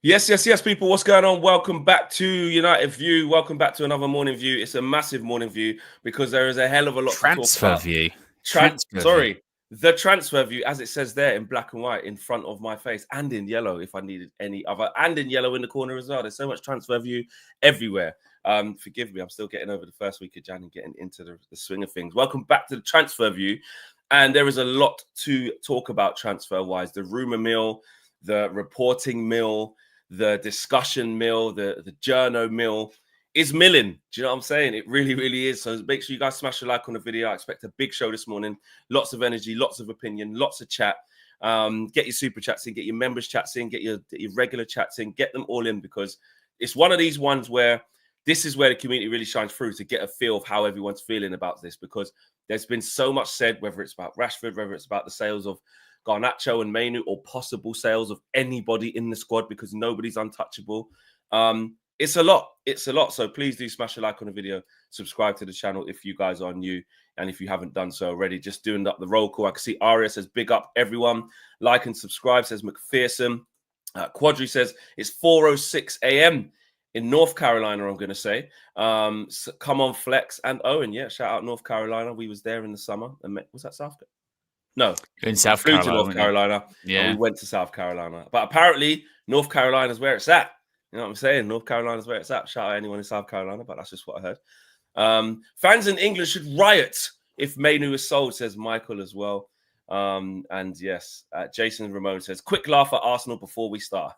Yes, people. What's going on? Welcome back to United View. Welcome back to another morning view. It's a massive morning view because there is a hell of a lot to talk Transfer about. view. Transfer view. The transfer view, as it says there in black and white in front of my face, and in yellow if I needed any other, and in yellow in the corner as well. There's so much transfer view everywhere. Forgive me, I'm still getting over the first week of Jan and getting into the swing of things. Welcome back to the transfer view, and there is a lot to talk about transfer-wise. The rumor mill, the reporting mill, the discussion mill, the journo mill is milling. Do you know what I'm saying? It really, really is. So make sure you guys smash a like on the video. I expect a big show this morning. Lots of energy, lots of opinion, lots of chat. Get your super chats in, get your members chats in, get your regular chats in, get them all in, because it's one of these ones where this is where the community really shines through, to get a feel of how everyone's feeling about this, because there's been so much said, whether it's about Rashford, whether it's about the sales of Garnacho and Mainoo, or possible sales of anybody in the squad, because nobody's untouchable. It's a lot. It's a lot. So please do smash a like on the video, subscribe to the channel if you guys are new, and if you haven't done so already, just doing up the roll call. I can see Aria says big up everyone. Like and subscribe, says McPherson. Quadri says it's 4:06 a.m. in North Carolina, I'm going to say. So come on, Flex. And Owen, yeah, shout out North Carolina. We was there in the summer. Was that South Carolina? No, in South flew Carolina, to North Carolina, yeah, and we went to South Carolina. But apparently, North Carolina is where it's at. You know what I'm saying? North Carolina is where it's at. Shout out anyone in South Carolina, but that's just what I heard. Fans in England should riot if Mainoo is sold, says Michael as well. And yes, Jason Ramon says, quick laugh at Arsenal before we start.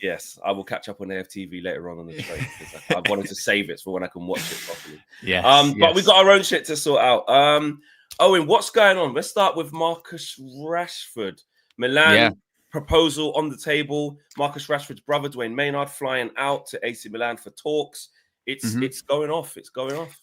Yes, I will catch up on AFTV later on the train, because I wanted to save it for when I can watch it properly. But we've got our own shit to sort out. Owen, what's going on? Let's start with Marcus Rashford. Milan proposal on the table. Marcus Rashford's brother, Dwayne Maynard, flying out to AC Milan for talks. It's going off. It's going off.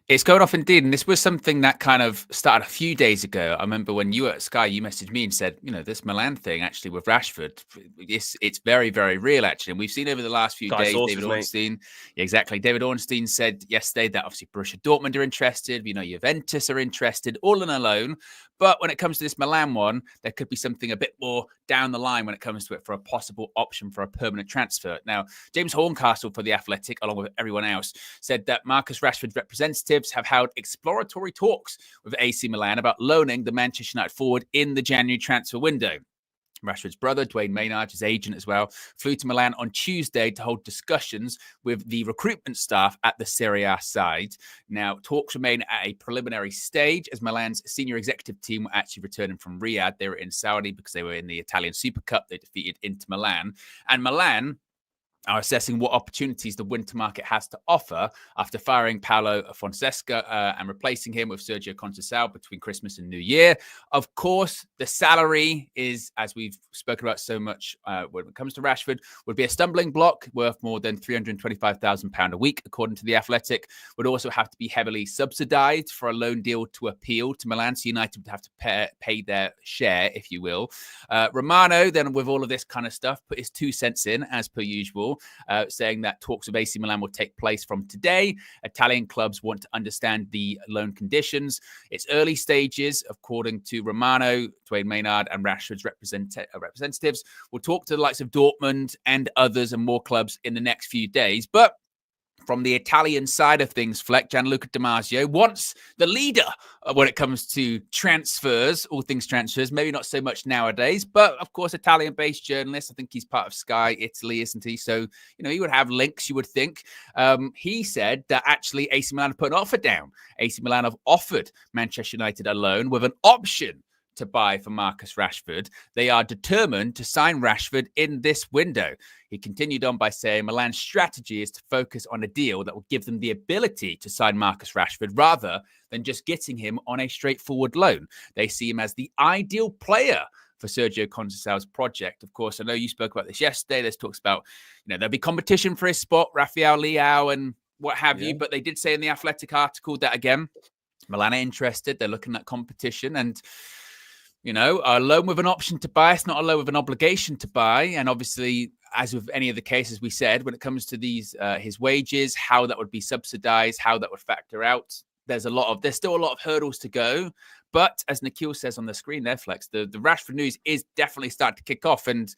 It's going off indeed. And this was something that kind of started a few days ago. I remember when you were at Sky, you messaged me and said, this Milan thing actually with Rashford, it's very, very real, actually. And we've seen over the last few days, David Ornstein. Yeah, exactly. David Ornstein said yesterday that obviously Borussia Dortmund are interested. Juventus are interested, all on a loan. But when it comes to this Milan one, there could be something a bit more down the line when it comes to it for a possible option for a permanent transfer. Now, James Horncastle for The Athletic, along with everyone else, said that Marcus Rashford's representatives have held exploratory talks with AC Milan about loaning the Manchester United forward in the January transfer window. Rashford's brother, Dwayne Maynard, his agent as well, flew to Milan on Tuesday to hold discussions with the recruitment staff at the Serie A side. Now, talks remain at a preliminary stage as Milan's senior executive team were actually returning from Riyadh. They were in Saudi because they were in the Italian Super Cup. They defeated Inter Milan. And Milan are assessing what opportunities the winter market has to offer after firing Paulo Fonseca and replacing him with Sergio Conceição between Christmas and New Year. Of course, the salary is, as we've spoken about so much when it comes to Rashford, would be a stumbling block worth more than £325,000 a week, according to The Athletic. Would also have to be heavily subsidised for a loan deal to appeal to Milan, so United would have to pay their share, if you will. Romano, then with all of this kind of stuff, put his 2 cents in, as per usual, saying that talks with AC Milan will take place from today. Italian clubs want to understand the loan conditions. It's early stages, according to Romano, Dwayne Maynard, and Rashford's representatives. We'll talk to the likes of Dortmund and others and more clubs in the next few days. But from the Italian side of things, Fleck, Gianluca Di Marzio wants the leader when it comes to transfers, all things transfers, maybe not so much nowadays, but of course, Italian-based journalist. I think he's part of Sky Italy, isn't he? So, he would have links, you would think. He said that actually AC Milan have put an offer down. AC Milan have offered Manchester United a loan with an option to buy for Marcus Rashford. They are determined to sign Rashford in this window. He continued on by saying Milan's strategy is to focus on a deal that will give them the ability to sign Marcus Rashford rather than just getting him on a straightforward loan. They see him as the ideal player for Sergio Conceição's project. Of course, I know you spoke about this yesterday. There's talks about, there'll be competition for his spot, Rafael Leao and what have you. But they did say in the Athletic article that, again, Milan are interested. They're looking at competition and a loan with an option to buy. It's not a loan with an obligation to buy. And obviously, as with any of the cases we said, when it comes to these, his wages, how that would be subsidized, how that would factor out, there's still a lot of hurdles to go. But as Nikhil says on the screen there, Flex, the Rashford news is definitely starting to kick off. And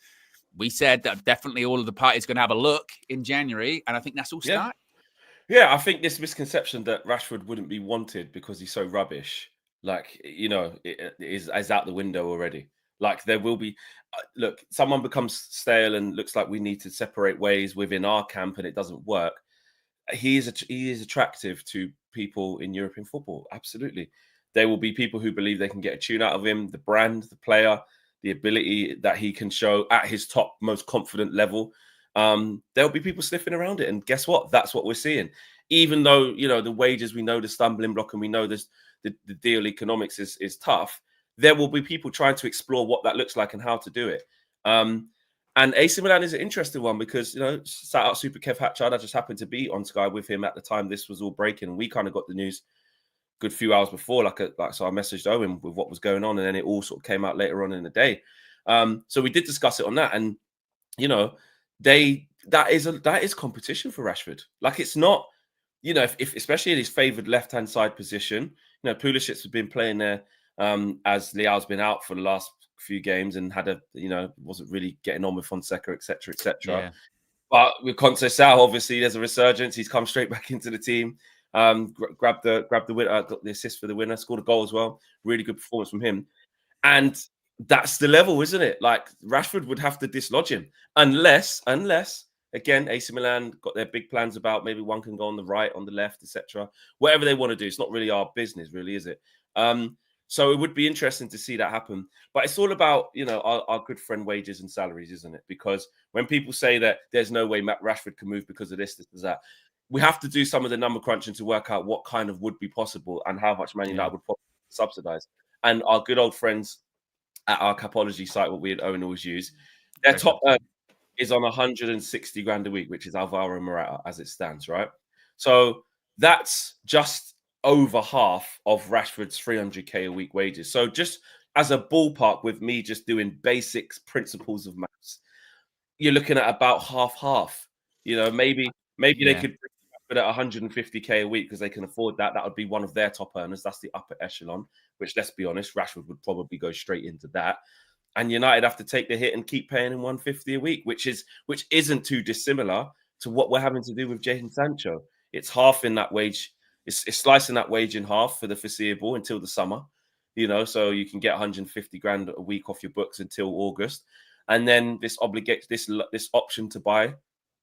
we said that definitely all of the parties going to have a look in January, and I think that's all starting. Yeah, I think this misconception that Rashford wouldn't be wanted because he's so rubbish, like, it is out the window already. Like, there will be, look, someone becomes stale and looks like we need to separate ways within our camp and it doesn't work. He is attractive to people in European football. Absolutely. There will be people who believe they can get a tune out of him, the brand, the player, the ability that he can show at his top, most confident level. There'll be people sniffing around it. And guess what? That's what we're seeing. Even though, the wages, we know the stumbling block and we know this, the deal economics is tough, there will be people trying to explore what that looks like and how to do it. And AC Milan is an interesting one because, sat out Super Kev Hatchard. I just happened to be on Sky with him at the time this was all breaking. And we kind of got the news a good few hours before. So I messaged Owen with what was going on. And then it all sort of came out later on in the day. So we did discuss it on that. And, that is competition for Rashford. Like, it's not, if especially in his favoured left-hand side position, Pulisic has been playing there as Leao's been out for the last few games and had wasn't really getting on with Fonseca, etc., etc. Yeah. But with Conceição, obviously, there's a resurgence. He's come straight back into the team. Grabbed the winner, got the assist for the winner, scored a goal as well. Really good performance from him. And that's the level, isn't it? Like, Rashford would have to dislodge him unless again, AC Milan got their big plans about maybe one can go on the right, on the left, etc. Whatever they want to do, it's not really our business, really, is it? So it would be interesting to see that happen. But it's all about, our good friend wages and salaries, isn't it? Because when people say that there's no way Matt Rashford can move because of this, that, we have to do some of the number crunching to work out what kind of would be possible and how much Man United would probably subsidize. And our good old friends at our Capology site, what we at OWEN always use, their top earner is on 160 grand a week, which is Alvaro Morata as it stands, right? So that's just over half of Rashford's 300k a week wages. So just as a ballpark, with me just doing basics principles of maths, you're looking at about half. Maybe they could put at 150k a week because they can afford that. That would be one of their top earners. That's the upper echelon, which, let's be honest, Rashford would probably go straight into that. And United have to take the hit and keep paying him 150 a week, which isn't too dissimilar to what we're having to do with Jadon Sancho. It's half in that wage. It's slicing that wage in half for the foreseeable until the summer, so you can get 150 grand a week off your books until August. And then this option to buy,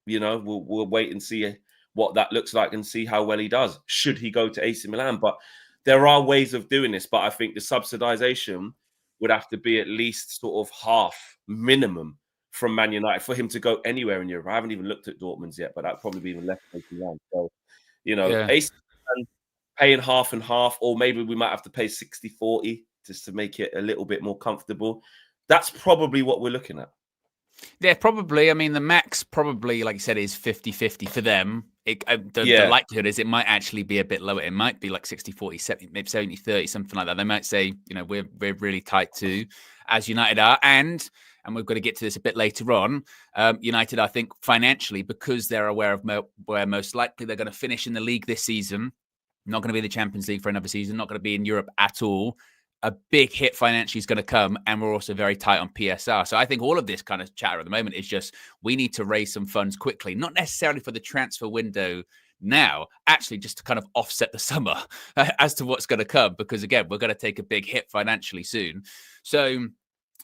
we'll wait and see what that looks like and see how well he does. Should he go to AC Milan? But there are ways of doing this. But I think the subsidization would have to be at least sort of half minimum from Man United for him to go anywhere in Europe. I haven't even looked at Dortmund's yet, but that'd probably be even less than AC Milan. So, AC Milan paying half and half, or maybe we might have to pay 60-40 just to make it a little bit more comfortable. That's probably what we're looking at. Yeah, probably. I mean, the max probably, like you said, is 50-50 for them. The likelihood is it might actually be a bit lower. It might be like 60-40, 70, maybe 70-30, something like that. They might say, we're really tight too, as United are. And we've got to get to this a bit later on. United, I think, financially, because they're aware of where most likely they're going to finish in the league this season, not going to be in the Champions League for another season, not going to be in Europe at all. A big hit financially is going to come, and we're also very tight on PSR. So I think all of this kind of chatter at the moment is just we need to raise some funds quickly, not necessarily for the transfer window now, actually just to kind of offset the summer as to what's going to come, because again, we're going to take a big hit financially soon. So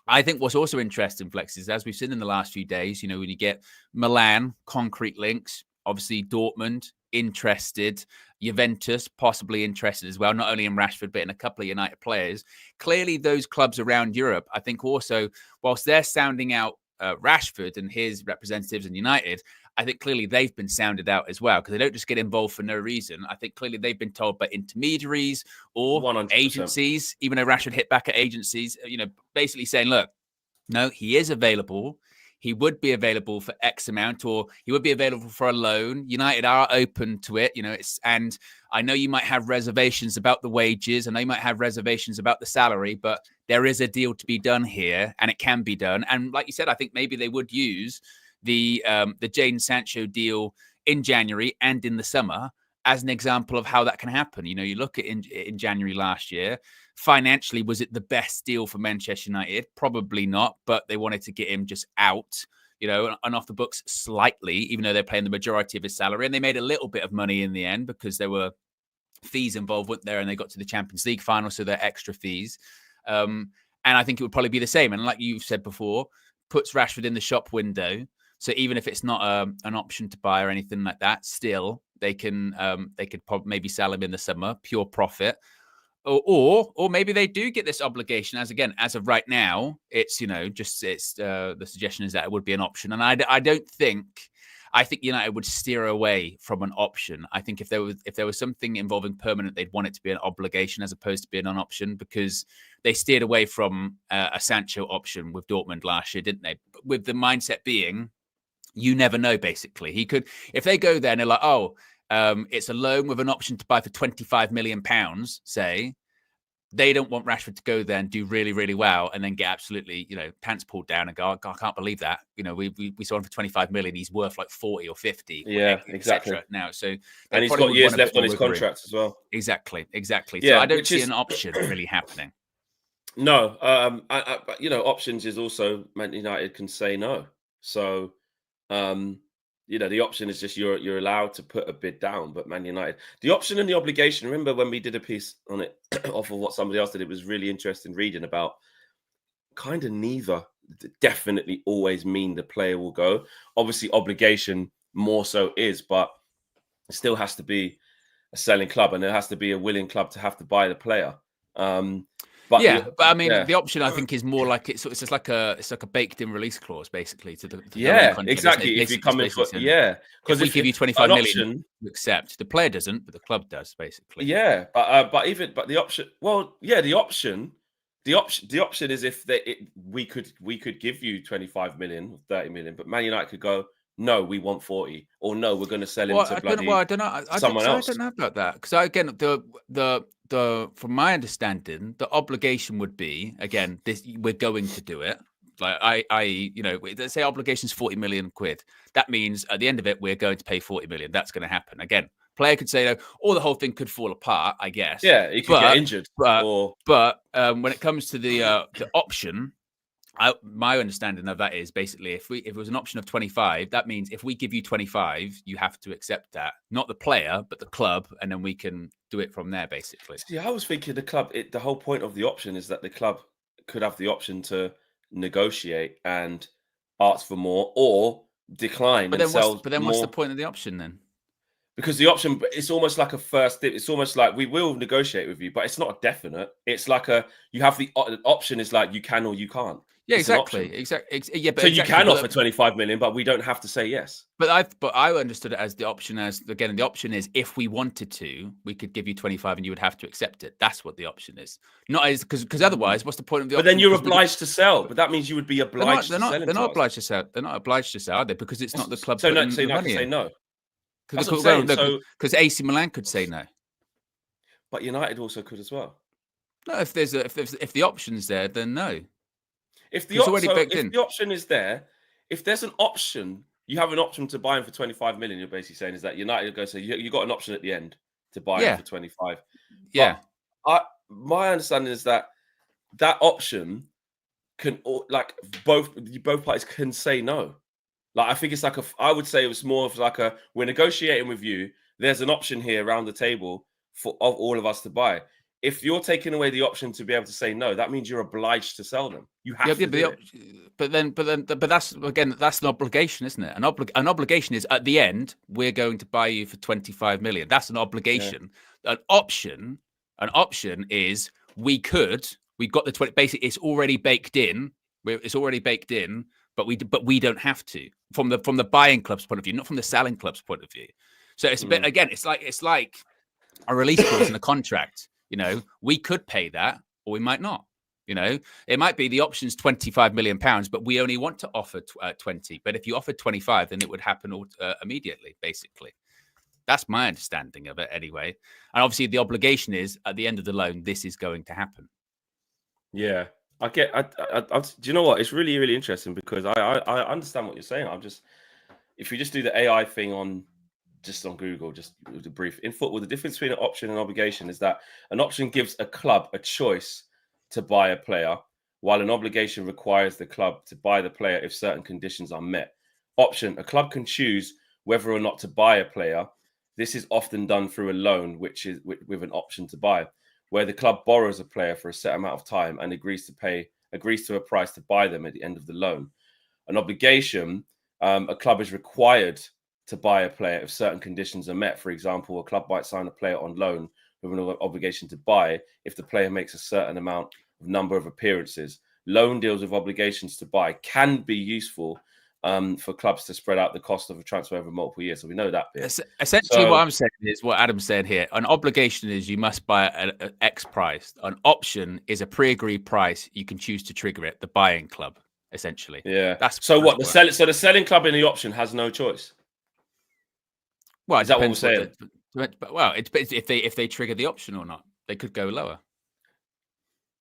I think what's also interesting, Flex, is as we've seen in the last few days, when you get Milan, concrete links, obviously Dortmund, interested, Juventus possibly interested as well, not only in Rashford, but in a couple of United players. Clearly, those clubs around Europe, I think also, whilst they're sounding out Rashford and his representatives in United, I think clearly they've been sounded out as well, because they don't just get involved for no reason. I think clearly they've been told by intermediaries or 100%. Agencies, even though Rashford hit back at agencies, basically saying, look, no, he is available. He would be available for X amount, or he would be available for a loan. United are open to it, and I know you might have reservations about the wages. I know you might have reservations about the salary, but there is a deal to be done here, and it can be done. And like you said, I think maybe they would use the Jadon Sancho deal in January and in the summer as an example of how that can happen. You know, you look at in January last year, financially, was it the best deal for Manchester United? Probably not, but they wanted to get him just out, you know, and off the books slightly, even though they're paying the majority of his salary. And they made a little bit of money in the end because there were fees involved, weren't there? And they got to the Champions League final, so they're extra fees. And I think it would probably be the same. And like you've said before, puts Rashford in the shop window. So even if it's not an option to buy or anything like that, still they could maybe sell him in the summer, pure profit. Or maybe they do get this obligation. As of right now, it's, you know, just the suggestion is that it would be an option, and I don't think. I think United would steer away from an option. I think if there was something involving permanent, they'd want it to be an obligation as opposed to being an option, because they steered away from a Sancho option with Dortmund last year, didn't they? With the mindset being, you never know. Basically, he could, if they go there and they're like, oh, it's a loan with an option to buy for £25 million, say. They don't want Rashford to go there and do really, really well and then get absolutely, you know, pants pulled down and go, oh, God, I can't believe that. You know, we saw him for 25 million. He's worth like 40 or 50. Yeah, exactly. Now, so and he's got years left on his contract as well. Exactly. Yeah, so I don't see an option really happening. No, you know, options is also Man United can say no. So, you know, the option is just you're allowed to put a bid down, but Man United, the option and the obligation. Remember when we did a piece on it off of what somebody else did? It was really interesting reading about kind of neither definitely always mean the player will go. Obviously, obligation more so is, but it still has to be a selling club, and there has to be a willing club to have to buy the player. But I mean, the option I think is more like it's just like a baked-in release clause, basically. To the exactly. If you come in for because if we give you 25 million, you accept. The player doesn't, but the club does, basically. Yeah, but the option. Well, yeah, the option is if we could give you 25 million, 30 million, but Man United could go, no, we want 40, or no, we're going to sell him to I don't know. Someone else. I don't know about that, because again, the from my understanding, the obligation would be, again, we're going to do it. Like you know, let's say obligation's 40 million quid. That means at the end of it, we're going to pay 40 million. That's going to happen. Again, player could say no, or the whole thing could fall apart, I guess. Yeah, he could get injured. But when it comes to the option, my understanding of that is basically if it was an option of 25, that means if we give you 25, you have to accept that, not the player, but the club, and then we can do it from there, basically. See, I was thinking the club, the whole point of the option is that the club could have the option to negotiate and ask for more or decline. But then what's the point of the option then? Because the option, it's almost like a first dip. It's almost like we will negotiate with you, but it's not a definite. It's like you have the option is like you can or you can't. Yeah, exactly. Yeah, but so you can offer 25 million, but we don't have to say yes. But I understood it as the option the option is if we wanted to, we could give you 25 and you would have to accept it. That's what the option is. Not as because otherwise, what's the point of the option? But then you're obliged to sell. But that means you would be obliged to sell. They're not obliged to sell. They're not obliged to sell, are they? Because it's not the club. So no, say no. Because AC Milan could say no. But United also could as well. No, if the option's there, then no. If the option is there, if there's an option, you have an option to buy him for 25 million. You're basically saying is that United go say you got an option at the end to buy him for 25. Yeah. But my understanding is that option can both parties can say no. Like I think it's like I would say it was more of like we're negotiating with you. There's an option here around the table of all of us to buy. If you're taking away the option to be able to say no, that means you're obliged to sell them. You have to do it. But that's an obligation, isn't it? An obligation is at the end we're going to buy you for 25 million. That's an obligation. Yeah. An option is we've got the 20. Basically, it's already baked in. It's already baked in, but we don't have to from the buying club's point of view, not from the selling club's point of view. So it's a bit again. It's like a release clause in a contract. You know, we could pay that or we might not. You know, it might be the option's £25 million, but we only want to offer 20. But if you offer 25, then it would happen immediately, basically. That's my understanding of it anyway. And obviously the obligation is at the end of the loan, this is going to happen. Yeah, I get. Do you know what? It's really, really interesting because I understand what you're saying. If you just do the AI thing on just on Google, just a brief. In football, the difference between an option and obligation is that an option gives a club a choice to buy a player, while an obligation requires the club to buy the player if certain conditions are met. Option, a club can choose whether or not to buy a player. This is often done through a loan, which is with an option to buy, where the club borrows a player for a set amount of time and agrees to a price to buy them at the end of the loan. An obligation, a club is required to buy a player if certain conditions are met. For example, a club might sign a player on loan with an obligation to buy if the player makes a certain number of appearances. Loan deals with obligations to buy can be useful for clubs to spread out the cost of a transfer over multiple years. So we know that bit. Essentially, what I'm saying is what Adam's saying here. An obligation is you must buy at an X price. An option is a pre-agreed price. You can choose to trigger it. The buying club, essentially. Yeah. So the selling club in the option has no choice. Well, is that what we're saying? Well, it depends if they trigger the option or not. They could go lower.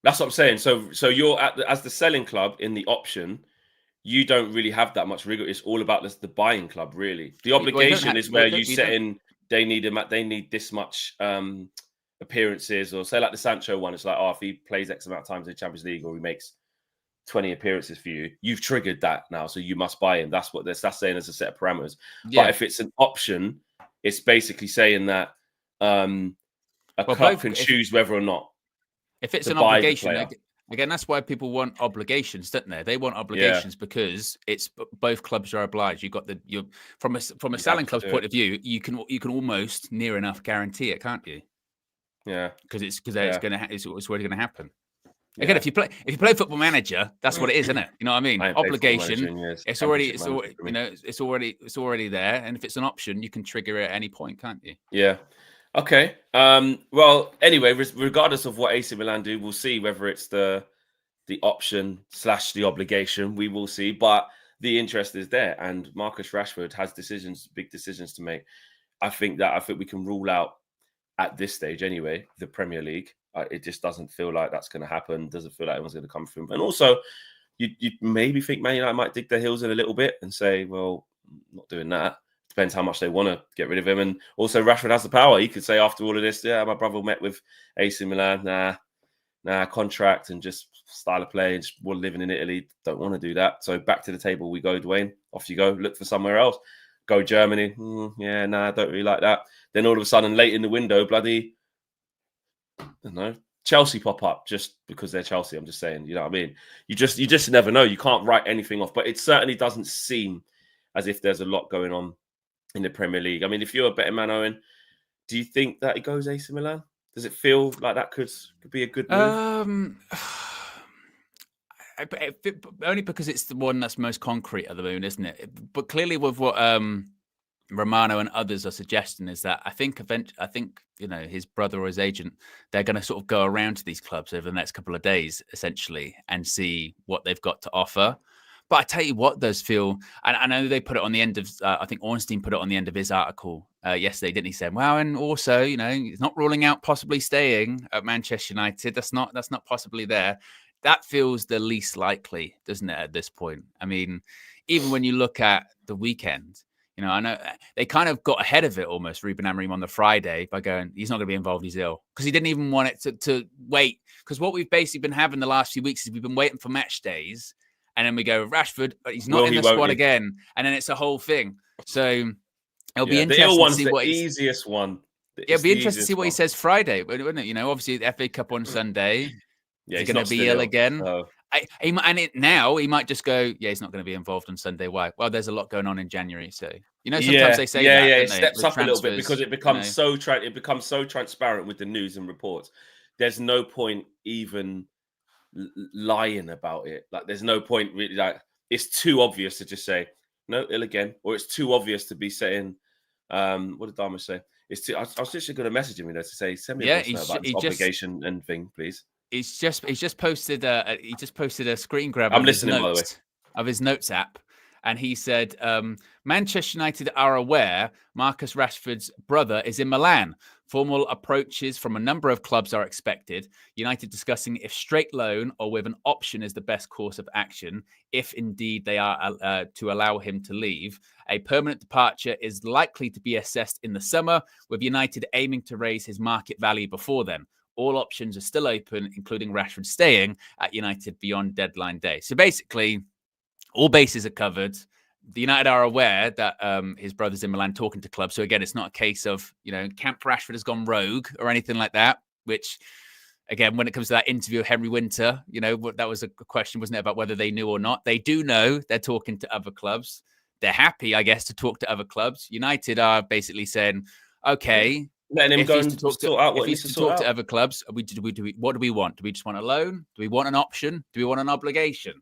That's what I'm saying. So you're as the selling club in the option, you don't really have that much rigor. It's all about the buying club, really. The obligation is where you set in. They need this much appearances, or say like the Sancho one. It's like, if he plays X amount of times in the Champions League, or he makes 20 appearances for you, you've triggered that now, so you must buy him. That's what that's saying as a set of parameters. Yeah. But if it's an option, it's basically saying that a club can choose whether or not. If it's an obligation, again, that's why people want obligations, don't they? They want obligations because it's both clubs are obliged. You've got from a selling club's point of view, you can almost near enough guarantee it, can't you? Yeah, because it's already going to happen. Again, if you play Football Manager, that's what it is, isn't it? You know what I mean? Obligation. It's already there, and if it's an option, you can trigger it at any point, can't you? Yeah. Okay. Well, anyway, regardless of what AC Milan do, we'll see whether it's the option / the obligation. We will see, but the interest is there, and Marcus Rashford has big decisions to make. I think we can rule out at this stage, anyway, the Premier League. It just doesn't feel like that's going to happen. Doesn't feel like everyone's going to come from. And also, you maybe think Man United might dig their heels in a little bit and say, well, I'm not doing that. Depends how much they want to get rid of him. And also, Rashford has the power. He could say after all of this, yeah, my brother met with AC Milan. Nah, contract and just style of play and just living in Italy. Don't want to do that. So back to the table we go, Dwayne. Off you go. Look for somewhere else. Go Germany. I don't really like that. Then all of a sudden, late in the window, bloody, I don't know, Chelsea pop up just because they're Chelsea. I'm just saying, you know what I mean? You just never know. You can't write anything off. But it certainly doesn't seem as if there's a lot going on in the Premier League. I mean, if you're a betting man, Owen, do you think that it goes AC Milan? Does it feel like that could be a good move? Only because it's the one that's most concrete at the moment, isn't it? But clearly, with what Romano and others are suggesting, is that I think his brother or his agent, they're going to sort of go around to these clubs over the next couple of days, essentially, and see what they've got to offer. But I tell you what does feel, and I know they put it on the end of, I think Ornstein put it on the end of his article yesterday, didn't he? Said, well, and also, he's not ruling out possibly staying at Manchester United. That's not possibly there. That feels the least likely, doesn't it, at this point? I mean, even when you look at the weekend, I know they kind of got ahead of it almost, Ruben Amorim, on the Friday by going, he's not going to be involved, he's ill. Because he didn't even want it to wait. Because what we've basically been having the last few weeks is we've been waiting for match days. And then we go, Rashford, but he's not in the squad again. And then it's a whole thing. So it'll be interesting to see what the easiest one. It'll be interesting to see what he says Friday, wouldn't it? Obviously the FA Cup on Sunday. Yeah, he's going to be ill again. Oh. He might just go, he's not going to be involved on Sunday. Why? Well, there's a lot going on in January. So, sometimes they say that. It steps up a little bit because it becomes so transparent with the news and reports. There's no point even lying about it. Like, there's no point really. Like, it's too obvious to just say no, ill again, or it's too obvious to be saying, what did Dharma say? It's too. I was just going to message him, to say send me a voice note about this obligation and thing, please. He's just posted a screen grab. I'm listening, by the way, of his notes app, And he said, Manchester United are aware Marcus Rashford's brother is in Milan. Formal approaches from a number of clubs are expected. United discussing if straight loan or with an option is the best course of action, if indeed they are to allow him to leave. A permanent departure is likely to be assessed in the summer, with United aiming to raise his market value before then. All options are still open, including Rashford staying at United beyond deadline day. So basically, all bases are covered. The United are aware that his brother's in Milan talking to clubs. So again, it's not a case of, Camp Rashford has gone rogue or anything like that, which, again, when it comes to that interview of Henry Winter, that was a question, wasn't it, about whether they knew or not? They do know they're talking to other clubs. They're happy, I guess, to talk to other clubs. United are basically saying, okay, letting him go and sort out what he needs to talk to other clubs. What do we want? Do we just want a loan? Do we want an option? Do we want an obligation?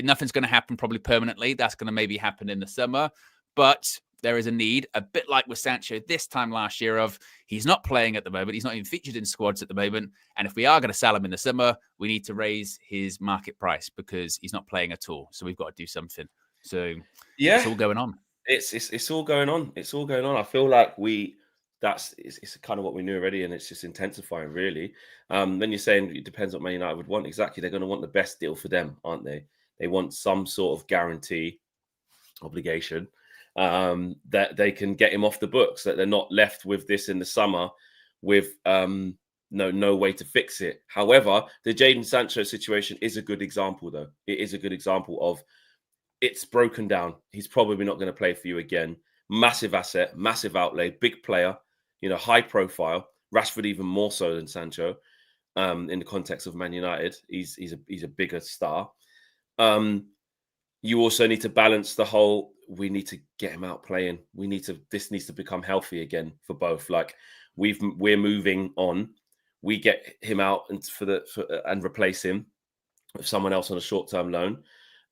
Nothing's going to happen probably permanently. That's going to maybe happen in the summer. But there is a need, a bit like with Sancho this time last year, of he's not playing at the moment. He's not even featured in squads at the moment. And if we are going to sell him in the summer, we need to raise his market price because he's not playing at all. So we've got to do something. So it's all going on. It's all going on. It's all going on. I feel like it's kind of what we knew already, and it's just intensifying, really. Then you're saying it depends what Man United would want. Exactly. They're going to want the best deal for them, aren't they? They want some sort of guarantee, obligation, that they can get him off the books, that they're not left with this in the summer with no way to fix it. However, the Jadon Sancho situation is a good example, though. It is a good example of it's broken down. He's probably not going to play for you again. Massive asset, massive outlay, big player, high profile. Rashford even more so than Sancho in the context of Man United. He's a bigger star. You also need to balance the whole, we need to get him out playing. This needs to become healthy again for both. Like we're moving on. We get him out and replace him with someone else on a short-term loan.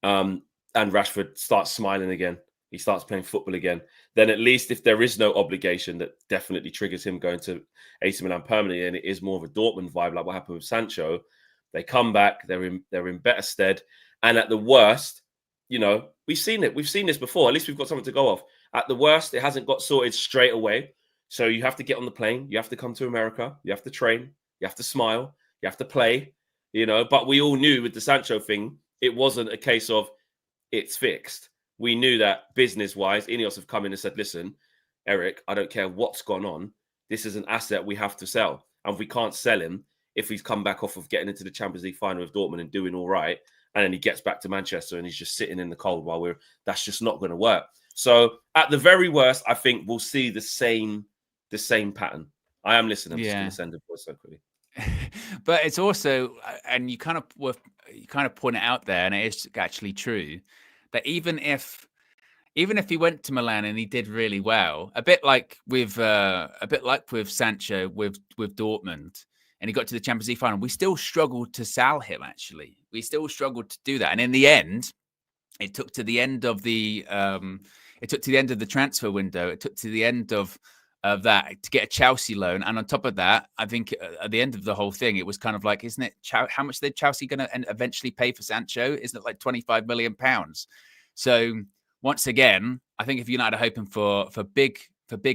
And Rashford starts smiling again. He starts playing football again. Then at least if there is no obligation that definitely triggers him going to AC Milan permanently, and it is more of a Dortmund vibe, like what happened with Sancho, they come back, they're in better stead. And at the worst, we've seen it. We've seen this before. At least we've got something to go off. At the worst, it hasn't got sorted straight away. So you have to get on the plane. You have to come to America. You have to train. You have to smile. You have to play. But we all knew with the Sancho thing, it wasn't a case of it's fixed. We knew that business-wise, Ineos have come in and said, listen, Eric, I don't care what's gone on. This is an asset we have to sell. And we can't sell him if he's come back off of getting into the Champions League final with Dortmund and doing all right. And then he gets back to Manchester and he's just sitting in the cold that's just not going to work. So at the very worst, I think we'll see the same pattern. I am listening. I'm just going to send a voice so quickly. But it's also, and you kind of point it out there, and it is actually true, that even if he went to Milan and he did really well, a bit like with Sancho with Dortmund, and he got to the Champions League final, we still struggled to sell him. Actually, we still struggled to do that, and in the end, it took to the end of the transfer window. It took to the end of that to get a Chelsea loan, and on top of that, I think at the end of the whole thing, it was kind of like, isn't it? How much did Chelsea going to eventually pay for Sancho? Isn't it like £25 million? So once again, I think if United are hoping for big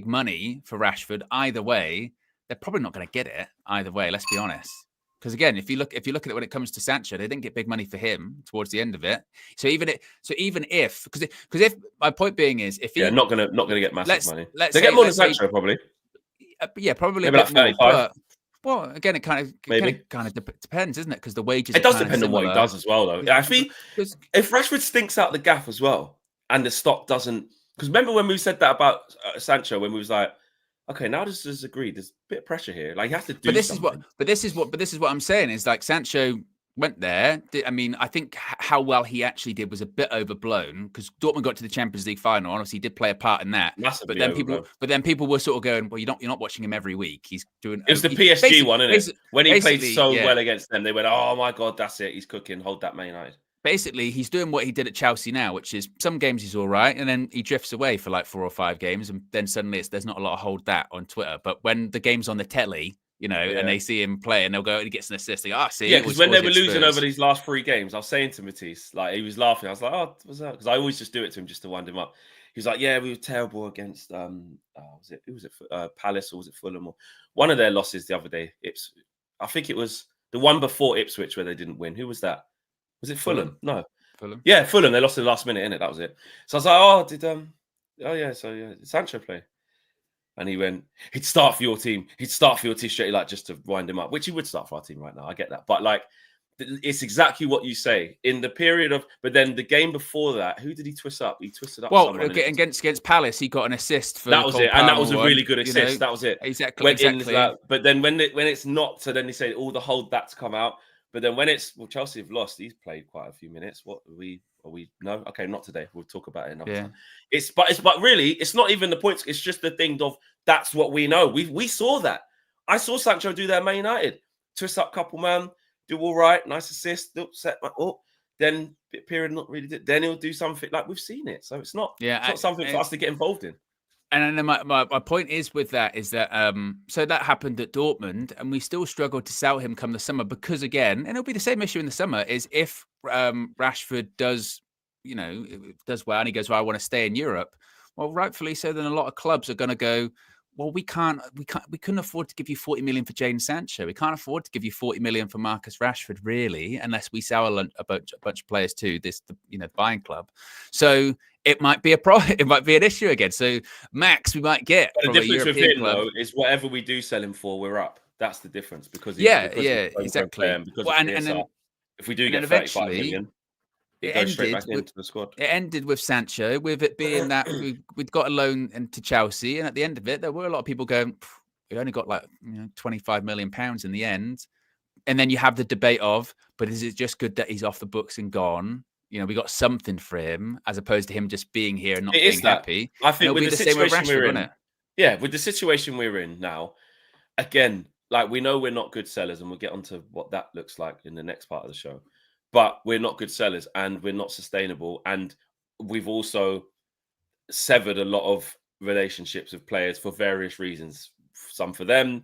money for Rashford, either way, they're probably not going to get it either way. Let's be honest. Because again, if you look at it when it comes to Sancho, they didn't get big money for him towards the end of it. So even if my point being is, if he not gonna get massive money, they get more than Sancho probably. Yeah, probably maybe a bit like 35. More. Well, again, it kind of depends, isn't it? Because the wages. It does depend on what he does as well, though. I think if Rashford stinks out the gaff as well, and the stock doesn't, because remember when we said that about Sancho, when we was like, okay, now this is agreed. There's a bit of pressure here. Like you have to do. But this is what I'm saying is, like, Sancho went there. I mean, I think how well he actually did was a bit overblown because Dortmund got to the Champions League final. Honestly, he did play a part in that. Massively but then people were sort of going, well, you're not watching him every week. He's doing. It was the PSG one, isn't it? When he played so well against them, they went, oh my God, that's it. He's cooking. Hold that, Man United. Basically, he's doing what he did at Chelsea now, which is some games he's all right, and then he drifts away for like 4 or 5 games, and then suddenly there's not a lot of hold that on Twitter. But when the game's on the telly, and they see him play and they'll go and he gets an assist. They go, see, Yeah, because when they were losing over these last 3 games, I was saying to Matisse, like, he was laughing. I was like, oh, what's that? Because I always just do it to him just to wind him up. He was like, yeah, we were terrible against was it Palace, or was it Fulham, or one of their losses the other day? I think it was the one before Ipswich where they didn't win. Who was that? Was it Fulham? No. Fulham. Yeah, Fulham. They lost in the last minute, innit? That was it. So I was like, did Sancho play? And he went, he'd start for your team. He'd start for your team straight, like, just to wind him up, which he would start for our team right now. I get that. But, like, it's exactly what you say. In the period of, but then the game before that, who did he twist up? He twisted up someone. Against Palace, he got an assist for that was Cole it. And that was Palmer a really good assist. That was it. Exactly. But then when it's not, so then they say, the hold that to come out. But then when it's, Chelsea have lost, he's played quite a few minutes. What are we? No, okay, not today. We'll talk about it another time. But really, it's not even the points. It's just the thing of that's what we know. We saw that. I saw Sancho do that at Man United. Twist up couple man, do all right, nice assist, then period not really did. Then he'll do something like we've seen it. So it's not something for us to get involved in. And then my point is with that is that so that happened at Dortmund, and we still struggled to sell him come the summer because, again, and it'll be the same issue in the summer, is if Rashford does well and he goes, well, I want to stay in Europe. Well, rightfully so, then a lot of clubs are going to go, well, we couldn't afford to give you 40 million for Jadon Sancho. We can't afford to give you 40 million for Marcus Rashford, really, unless we sell a bunch of players to the buying club. So it might be it might be an issue again. So max we might get. But the difference with him, though, is whatever we do sell him for, we're up. That's the difference because exactly. If we do get 35 million. It goes straight back into the squad. It ended with Sancho, with it being that we'd got a loan into Chelsea, and at the end of it, there were a lot of people going, we only got like 25 million pounds in the end. And then you have the debate of, but is it just good that he's off the books and gone? We got something for him, as opposed to him just being here and not being happy. I think with the situation we're in, with the situation we're in now, again, like, we know we're not good sellers, and we'll get onto what that looks like in the next part of the show. But we're not good sellers, and we're not sustainable. And we've also severed a lot of relationships with players for various reasons. Some for them,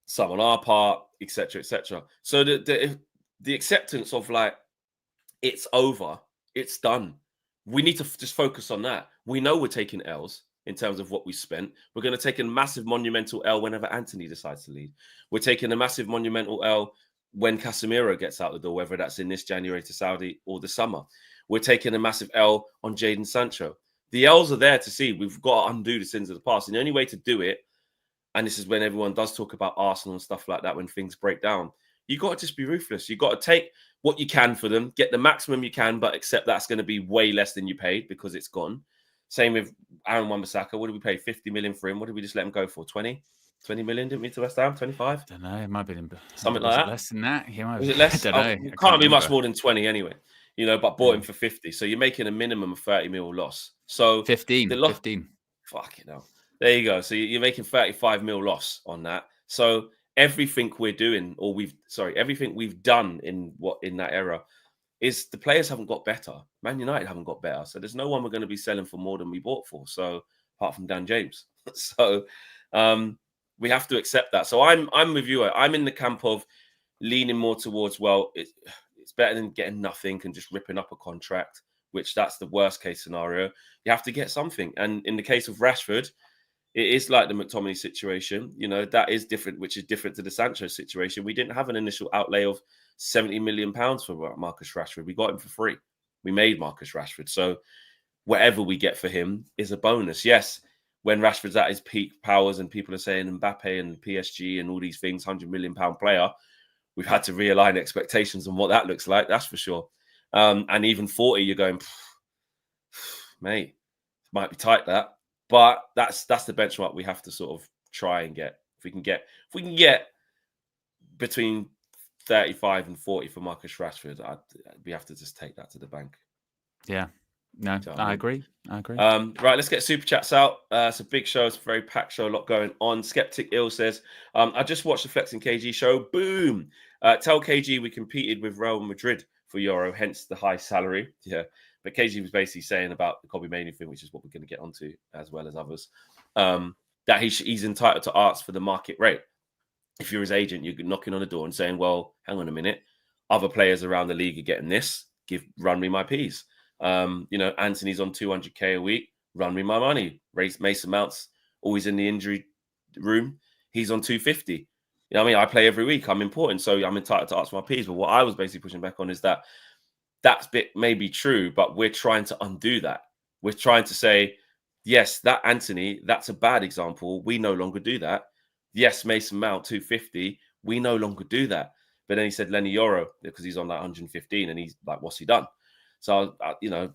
some on our part, etc., etc. So the acceptance of, like, it's over, it's done. We need to just focus on that. We know we're taking L's in terms of what we spent. We're going to take a massive monumental L whenever Anthony decides to leave. We're taking a massive monumental L when Casemiro gets out the door, whether that's in this January to Saudi or the summer. We're taking a massive L on Jadon Sancho. The L's are there to see. We've got to undo the sins of the past. And the only way to do it, and this is when everyone does talk about Arsenal and stuff like that, when things break down, you got to just be ruthless. You got to take what you can for them, get the maximum you can, but accept that's going to be way less than you paid because it's gone. Same with Aaron Wan-Bissaka. What did we pay? 50 million for him. What did we just let him go for? 20 million, didn't we, to West Ham? 25? I don't know. It might be something like that. Less than that? Was it less? I don't know. It can't be much more than 20 anyway. But bought him for 50. So you're making a minimum of 30 mil loss. So 15. Fucking hell. There you go. So you're making 35 mil loss on that. So everything we're doing, everything we've done in that era is the players haven't got better. Man United haven't got better. So there's no one we're going to be selling for more than we bought for. So apart from Dan James. So we have to accept that. So I'm with you. I'm in the camp of leaning more towards, well, it's better than getting nothing and just ripping up a contract, which that's the worst case scenario. You have to get something. And in the case of Rashford, it is like the McTominay situation. That is different, which is different to the Sancho situation. We didn't have an initial outlay of 70 million pounds for Marcus Rashford. We got him for free. We made Marcus Rashford. So whatever we get for him is a bonus. Yes, when Rashford's at his peak powers and people are saying Mbappe and PSG and all these things, £100 million player, we've had to realign expectations on what that looks like. That's for sure. And even 40, you're going, mate, it might be tight that. But that's the benchmark we have to sort of try and get. If we can get between 35 and 40 for Marcus Rashford, we have to just take that to the bank. Yeah. No, I agree. Right, let's get super chats out. It's a big show. It's a very packed show. A lot going on. Skeptic Ill says, I just watched the Flex and KG show. Boom. Tell KG we competed with Real Madrid for Euro, hence the high salary. Yeah. But KG was basically saying about the Kobe Mainoo thing, which is what we're going to get onto as well as others, that he's entitled to ask for the market rate. if you're his agent, you're knocking on the door and saying, well, hang on a minute, other players around the league are getting this, run me my P's. Anthony's on 200k a week, run me my money. Mason Mount's always in the injury room, he's on 250. You know what I mean? I play every week, I'm important, so I'm entitled to ask for my P's. But what I was basically pushing back on is that bit may be true, but we're trying to undo that. We're trying to say, yes, that Anthony, that's a bad example. We no longer do that. Yes, Mason Mount, 250. We no longer do that. But then he said Lenny Yoro, because he's on like 115, and he's like, what's he done? So,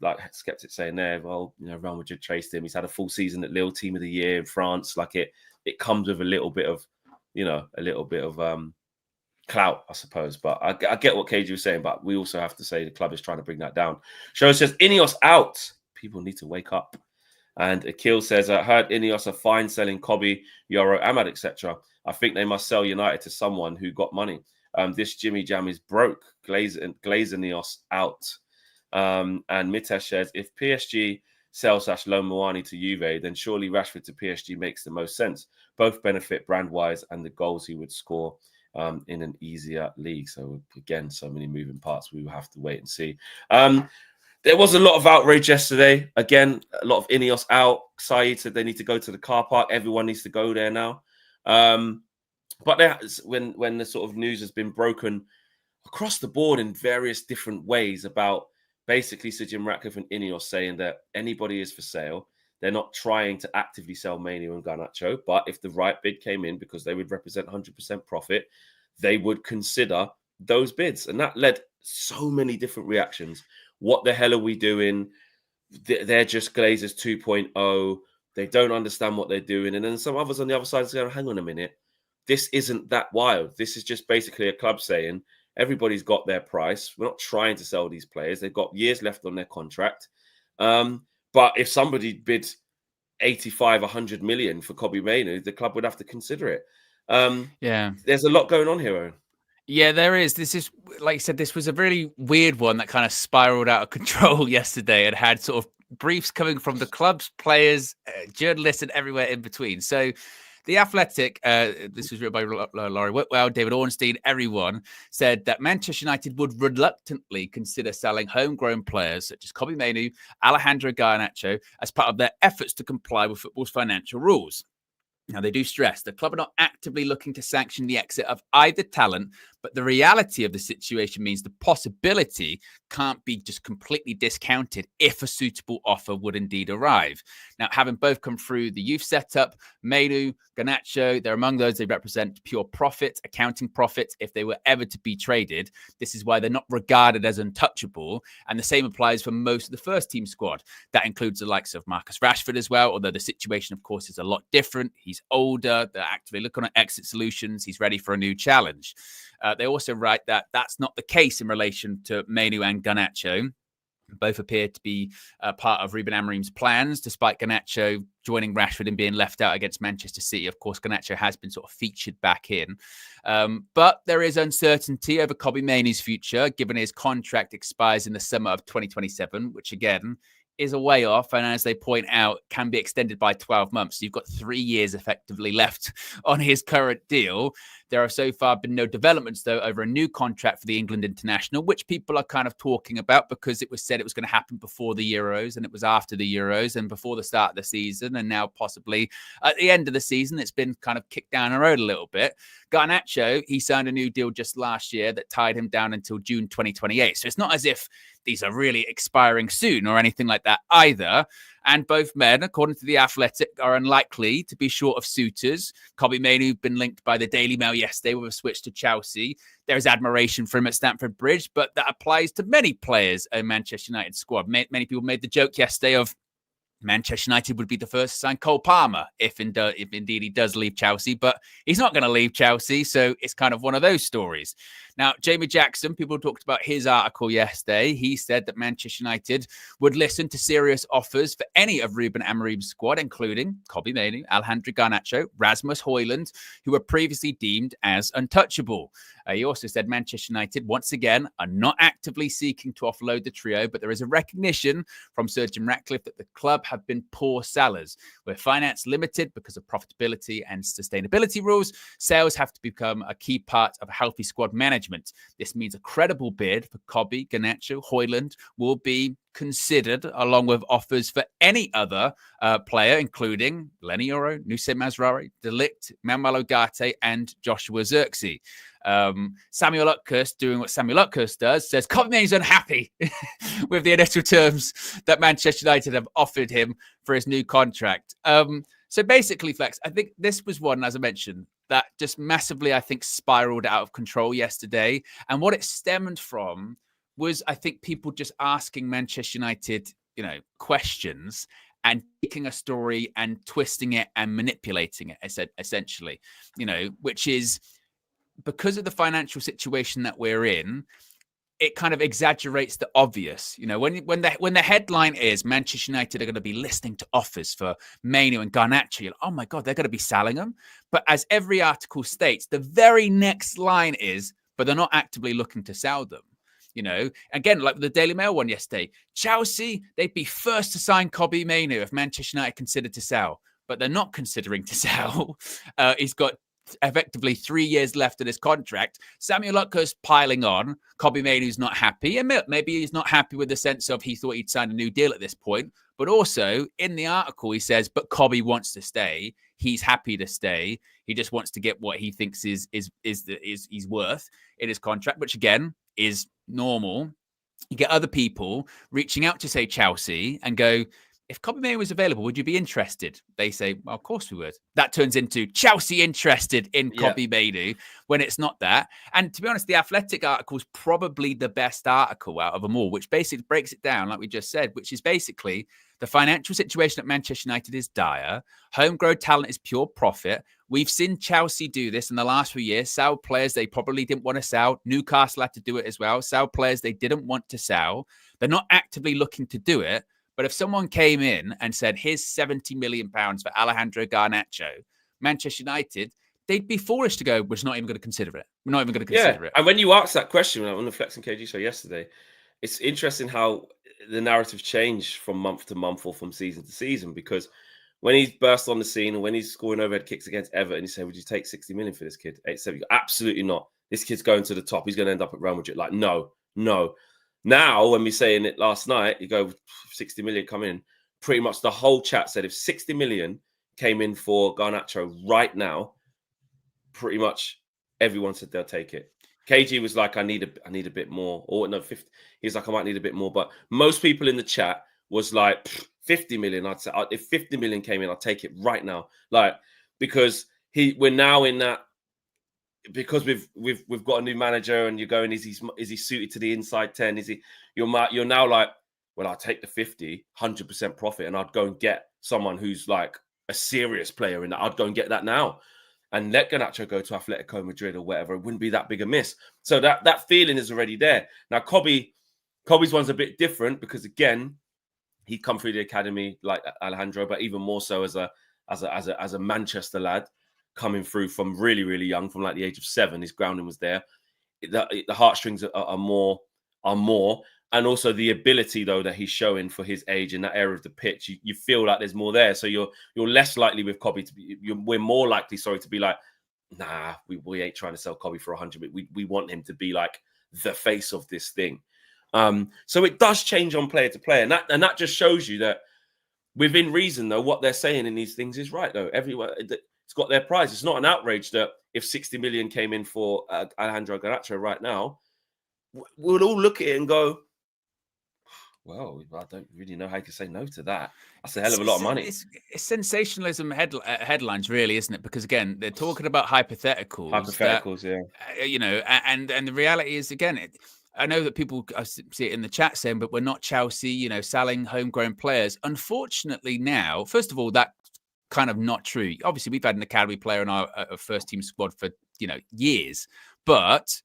like skeptics saying there, well, Real Madrid traced him. He's had a full season at Lille, team of the year in France. Like it comes with a little bit of clout, I suppose. But I get what KG was saying, but we also have to say the club is trying to bring that down. Show says, Ineos out. People need to wake up. And Akil says, I heard Ineos are fine selling Kobe, Yoro, Ahmad, etc. I think they must sell United to someone who got money. This Jimmy Jam is broke. Glazer Ineos out. And Mitesh says, if PSG sells /loan Moani to Juve, then surely Rashford to PSG makes the most sense. Both benefit brand-wise and the goals he would score in an easier league. So again, so many moving parts. We will have to wait and see. There was a lot of outrage yesterday. Again, a lot of Ineos out. Saeed said they need to go to the car park. Everyone needs to go there now. But when the sort of news has been broken across the board in various different ways about basically Sir Jim Ratcliffe and Ineos saying that anybody is for sale. They're not trying to actively sell Mainoo and Garnacho, but if the right bid came in, because they would represent 100% profit, they would consider those bids. And that led so many different reactions. What the hell are we doing? They're just Glazers 2.0. They don't understand what they're doing. And then some others on the other side say, hang on a minute. This isn't that wild. This is just basically a club saying everybody's got their price. We're not trying to sell these players. They've got years left on their contract. But if somebody bids 85, 100 million for Kobe Mainoo, the club would have to consider it. There's a lot going on here, Owen. Yeah, there is. This is, like you said, this was a really weird one that kind of spiraled out of control yesterday and had sort of briefs coming from the clubs, players, journalists, and everywhere in between. So The Athletic, this was written by Laurie Whitwell, David Ornstein, everyone, said that Manchester United would reluctantly consider selling homegrown players such as Kobe Mainoo, Alejandro Garnacho, as part of their efforts to comply with football's financial rules. Now, they do stress the club are not actively looking to sanction the exit of either talent, but the reality of the situation means the possibility can't be just completely discounted if a suitable offer would indeed arrive. Now, having both come through the youth setup, Mainoo, Garnacho, they're among those they represent pure profit, accounting profit, if they were ever to be traded. This is why they're not regarded as untouchable. And the same applies for most of the first team squad. That includes the likes of Marcus Rashford as well, although the situation, of course, is a lot different. He's older. They're actively looking at exit solutions. He's ready for a new challenge. They also write that that's not the case in relation to Mainoo and Garnacho. Both appear to be part of Ruben Amorim's plans, despite Garnacho joining Rashford and being left out against Manchester City. Of course, Garnacho has been sort of featured back in. But there is uncertainty over Kobe Mainoo's future, given his contract expires in the summer of 2027, which again is a way off, and as they point out, can be extended by 12 months. So you've got 3 years effectively left on his current deal. There have so far been no developments, though, over a new contract for the England international, which people are kind of talking about because it was said it was going to happen before the Euros, and it was after the Euros and before the start of the season, and now possibly at the end of the season. It's been kind of kicked down the road a little bit. Garnacho, he signed a new deal just last year that tied him down until June 2028. So it's not as if these are really expiring soon or anything like that either. And both men, according to The Athletic, are unlikely to be short of suitors. Kobe Mainoo been linked by the Daily Mail yesterday with a switch to Chelsea. There is admiration for him at Stamford Bridge, but that applies to many players in Manchester United squad. Many people made the joke yesterday of Manchester United would be the first to sign Cole Palmer if indeed he does leave Chelsea, but he's not going to leave Chelsea, so it's kind of one of those stories. Now, Jamie Jackson, people talked about his article yesterday. He said that Manchester United would listen to serious offers for any of Ruben Amorim's squad, including Kobbie Mainoo, Alejandro Garnacho, Rasmus Højlund, who were previously deemed as untouchable. He also said Manchester United, once again, are not actively seeking to offload the trio, but there is a recognition from Sir Jim Ratcliffe that the club have been poor sellers. With finance limited because of profitability and sustainability rules, sales have to become a key part of a healthy squad management. This means a credible bid for Kobbie, Garnacho, Højlund will be considered along with offers for any other player, including Lenny Yoro, Nusay Mazraoui, De Ligt, Manuel Ugarte, and Joshua Zirkzee. Samuel Lutkers, doing what Samuel Lutkers does, says Kobbie Mainoo's unhappy with the initial terms that Manchester United have offered him for his new contract. So basically, Flex, I think this was one, as I mentioned, that just massively, I think, spiraled out of control yesterday. And what it stemmed from was, I think, people just asking Manchester United, questions and taking a story and twisting it and manipulating it, essentially, which is because of the financial situation that we're in. It kind of exaggerates the obvious. When the headline is Manchester United are going to be listening to offers for Mainoo and Garnacho, you're like, oh my God, they're going to be selling them. But as every article states, the very next line is, but they're not actively looking to sell them. Again, like the Daily Mail one yesterday, Chelsea, they'd be first to sign Kobbie Mainoo if Manchester United considered to sell, but they're not considering to sell. He's got effectively 3 years left of his contract. Samuel Lutkers piling on. Kobbie Mainoo's not happy. And maybe he's not happy with the sense of he thought he'd signed a new deal at this point. But also in the article, he says, but Kobbie wants to stay. He's happy to stay. He just wants to get what he thinks is he's worth in his contract, which again is normal. You get other people reaching out to, say, Chelsea and go, if Kobbie Mainoo was available, would you be interested? They say, well, of course we would. That turns into Chelsea interested in Kobbie Mainoo when it's not that. And to be honest, the Athletic article is probably the best article out of them all, which basically breaks it down, like we just said, which is basically the financial situation at Manchester United is dire. Homegrown talent is pure profit. We've seen Chelsea do this in the last few years. Sell players they probably didn't want to sell. Newcastle had to do it as well. Sell players they didn't want to sell. They're not actively looking to do it. But if someone came in and said, here's £70 million for Alejandro Garnacho, Manchester United, they'd be foolish to go, we're not even going to consider it. We're not even going to consider it. And when you asked that question on the Flex and KG show yesterday, it's interesting how the narrative changed from month to month or from season to season, because when he burst on the scene and when he's scoring overhead kicks against Everton, he said, would you take 60 million for this kid? 87. Absolutely not. This kid's going to the top. He's going to end up at Real Madrid. Like, no. Now, when we saying it last night, you go 60 million come in. Pretty much the whole chat said if 60 million came in for Garnacho right now, pretty much everyone said they'll take it. KG was like, I need a bit more. Or no, 50. He's like, I might need a bit more. But most people in the chat was like 50 million. I'd say if 50 million came in, I'd take it right now. Like, because we're now in that. Because we've got a new manager and you're going, is he suited to the inside 10? You're now like, well, I'll take the 50, 100% profit, and I'd go and get someone who's like a serious player in that. I'd go and get that now and let Garnacho go to Atletico Madrid or whatever. It wouldn't be that big a miss. So that feeling is already there. Now, Kobbie's one's a bit different because again, he'd come through the academy like Alejandro, but even more so as a Manchester lad. Coming through from really, really young, from like the age of 7, his grounding was there. The heartstrings are more, and also the ability though that he's showing for his age in that area of the pitch. You feel like there's more there, so you're less likely with Kobbie to be. We're more likely, to be like, nah, we ain't trying to sell Kobbie for 100. We want him to be like the face of this thing. So it does change on player to player, and that just shows you that within reason though, what they're saying in these things is right though. Everyone. It's got their price. It's not an outrage that if 60 million came in for Alejandro Garnacho right now, we'll all look at it and go, well, I don't really know how you can say no to that. That's a hell of a lot of money. It's sensationalism headlines, really, isn't it? Because again, they're talking about hypotheticals. Yeah. And the reality is, again, I know that people see it in the chat saying, but we're not Chelsea, selling homegrown players. Unfortunately now, first of all, that kind of not true. Obviously, we've had an academy player in our first team squad for years, But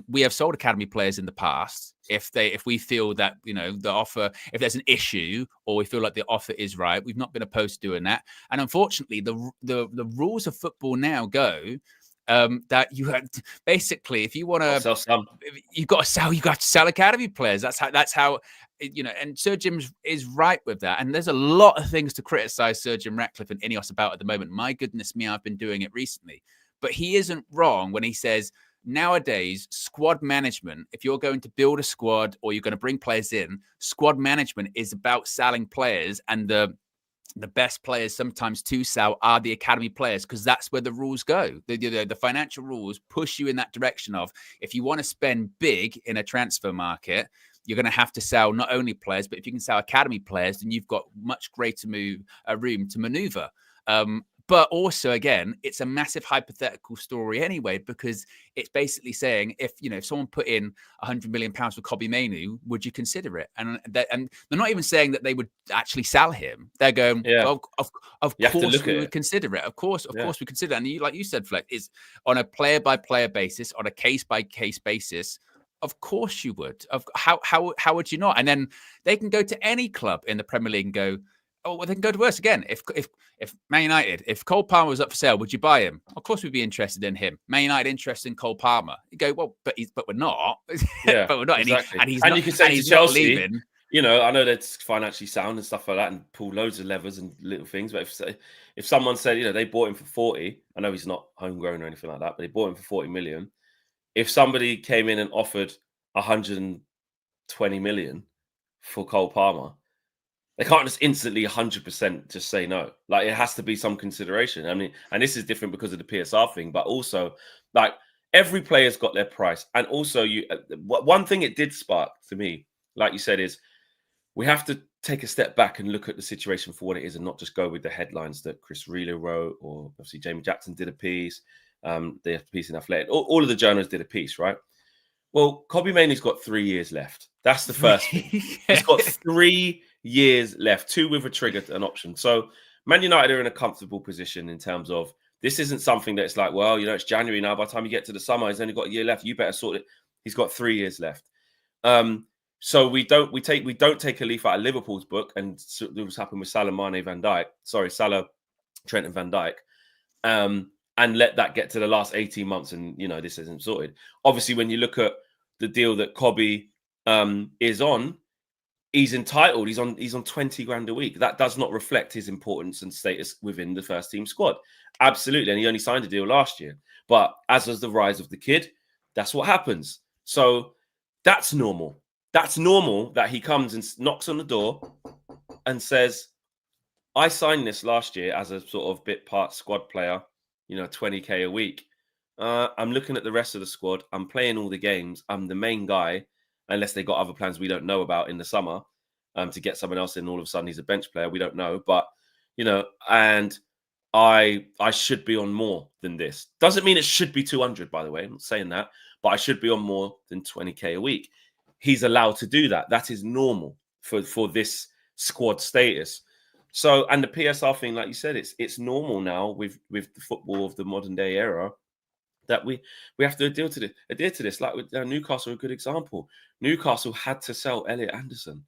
we have sold academy players in the past. If we feel that, you know, the offer, if there's an issue or we feel like the offer is right, we've not been opposed to doing that. And unfortunately, the rules of football now go that you have basically, if you want to sell some, you got to sell academy players. That's how you know. And Sir Jim is right with that. And there's a lot of things to criticize Sir Jim Ratcliffe and Ineos about at the moment. My goodness me, I've been doing it recently. But he isn't wrong when he says nowadays squad management, if you're going to build a squad or you're going to bring players in, squad management is about selling players, and the best players sometimes to sell are the academy players, because that's where the rules go. The financial rules push you in that direction of, if you want to spend big in a transfer market, you're going to have to sell not only players, but if you can sell academy players, then you've got much greater room to maneuver. But also, again, it's a massive hypothetical story anyway, because it's basically saying, if someone put in £100 million for Kobbie Mainoo, would you consider it? And they're not even saying that they would actually sell him. They're going, well, of course we would consider it. Of course we consider it. And like you said, Fleck, is on a player by player basis, on a case by case basis. Of course you would. How would you not? And then they can go to any club in the Premier League and go, oh, well, they can go to worse again. If Man United, if Cole Palmer was up for sale, would you buy him? Of course, we'd be interested in him. Man United interested in Cole Palmer. You go, well, but we're not. Yeah, but we're not. Exactly. And you can say to Chelsea, you know, I know that's financially sound and stuff like that, and pull loads of levers and little things. But if someone said, you know, they bought him for 40, I know he's not homegrown or anything like that, but they bought him for 40 million. If somebody came in and offered 120 million for Cole Palmer, they can't just instantly 100% just say no. Like, it has to be some consideration. I mean, and this is different because of the PSR thing, but also, like, every player's got their price. And also, one thing it did spark to me, like you said, is we have to take a step back and look at the situation for what it is, and not just go with the headlines that Chris Reeler wrote, or obviously Jamie Jackson did a piece. They have a piece in Athletic. All of the journalists did a piece, right? Well, Kobbie Mainoo's got 3 years left. That's the first thing. He's got 3 years left, 2 with a trigger, an option. So Man United are in a comfortable position in terms of, this isn't something that's like, well, you know, it's January now. By the time you get to the summer, he's only got a year left. You better sort it. He's got 3 years left. So we don't take a leaf out of Liverpool's book, and it was happened with Salah, Mane, Salah, Trent, and Van Dijk, and let that get to the last 18 months, and you know, this isn't sorted. Obviously, when you look at the deal that Kobbie is on, he's entitled. He's on 20 grand a week. That does not reflect his importance and status within the first team squad. Absolutely, and he only signed a deal last year. But as was the rise of the kid, that's what happens. So that's normal. That's normal that he comes and knocks on the door and says, I signed this last year as a sort of bit part squad player, you know, 20k a week. I'm looking at the rest of the squad. I'm playing all the games. I'm the main guy, unless they got other plans we don't know about in the summer, to get someone else in. All of a sudden, he's a bench player. We don't know. But, you know, and I should be on more than this. Doesn't mean it should be 200, by the way. I'm not saying that. But I should be on more than 20k a week. He's allowed to do that. That is normal for this squad status. So, and the PSR thing, like you said, it's normal now with the football of the modern day era, that we have to adhere to this. Like with Newcastle, a good example. Newcastle had to sell Elliot Anderson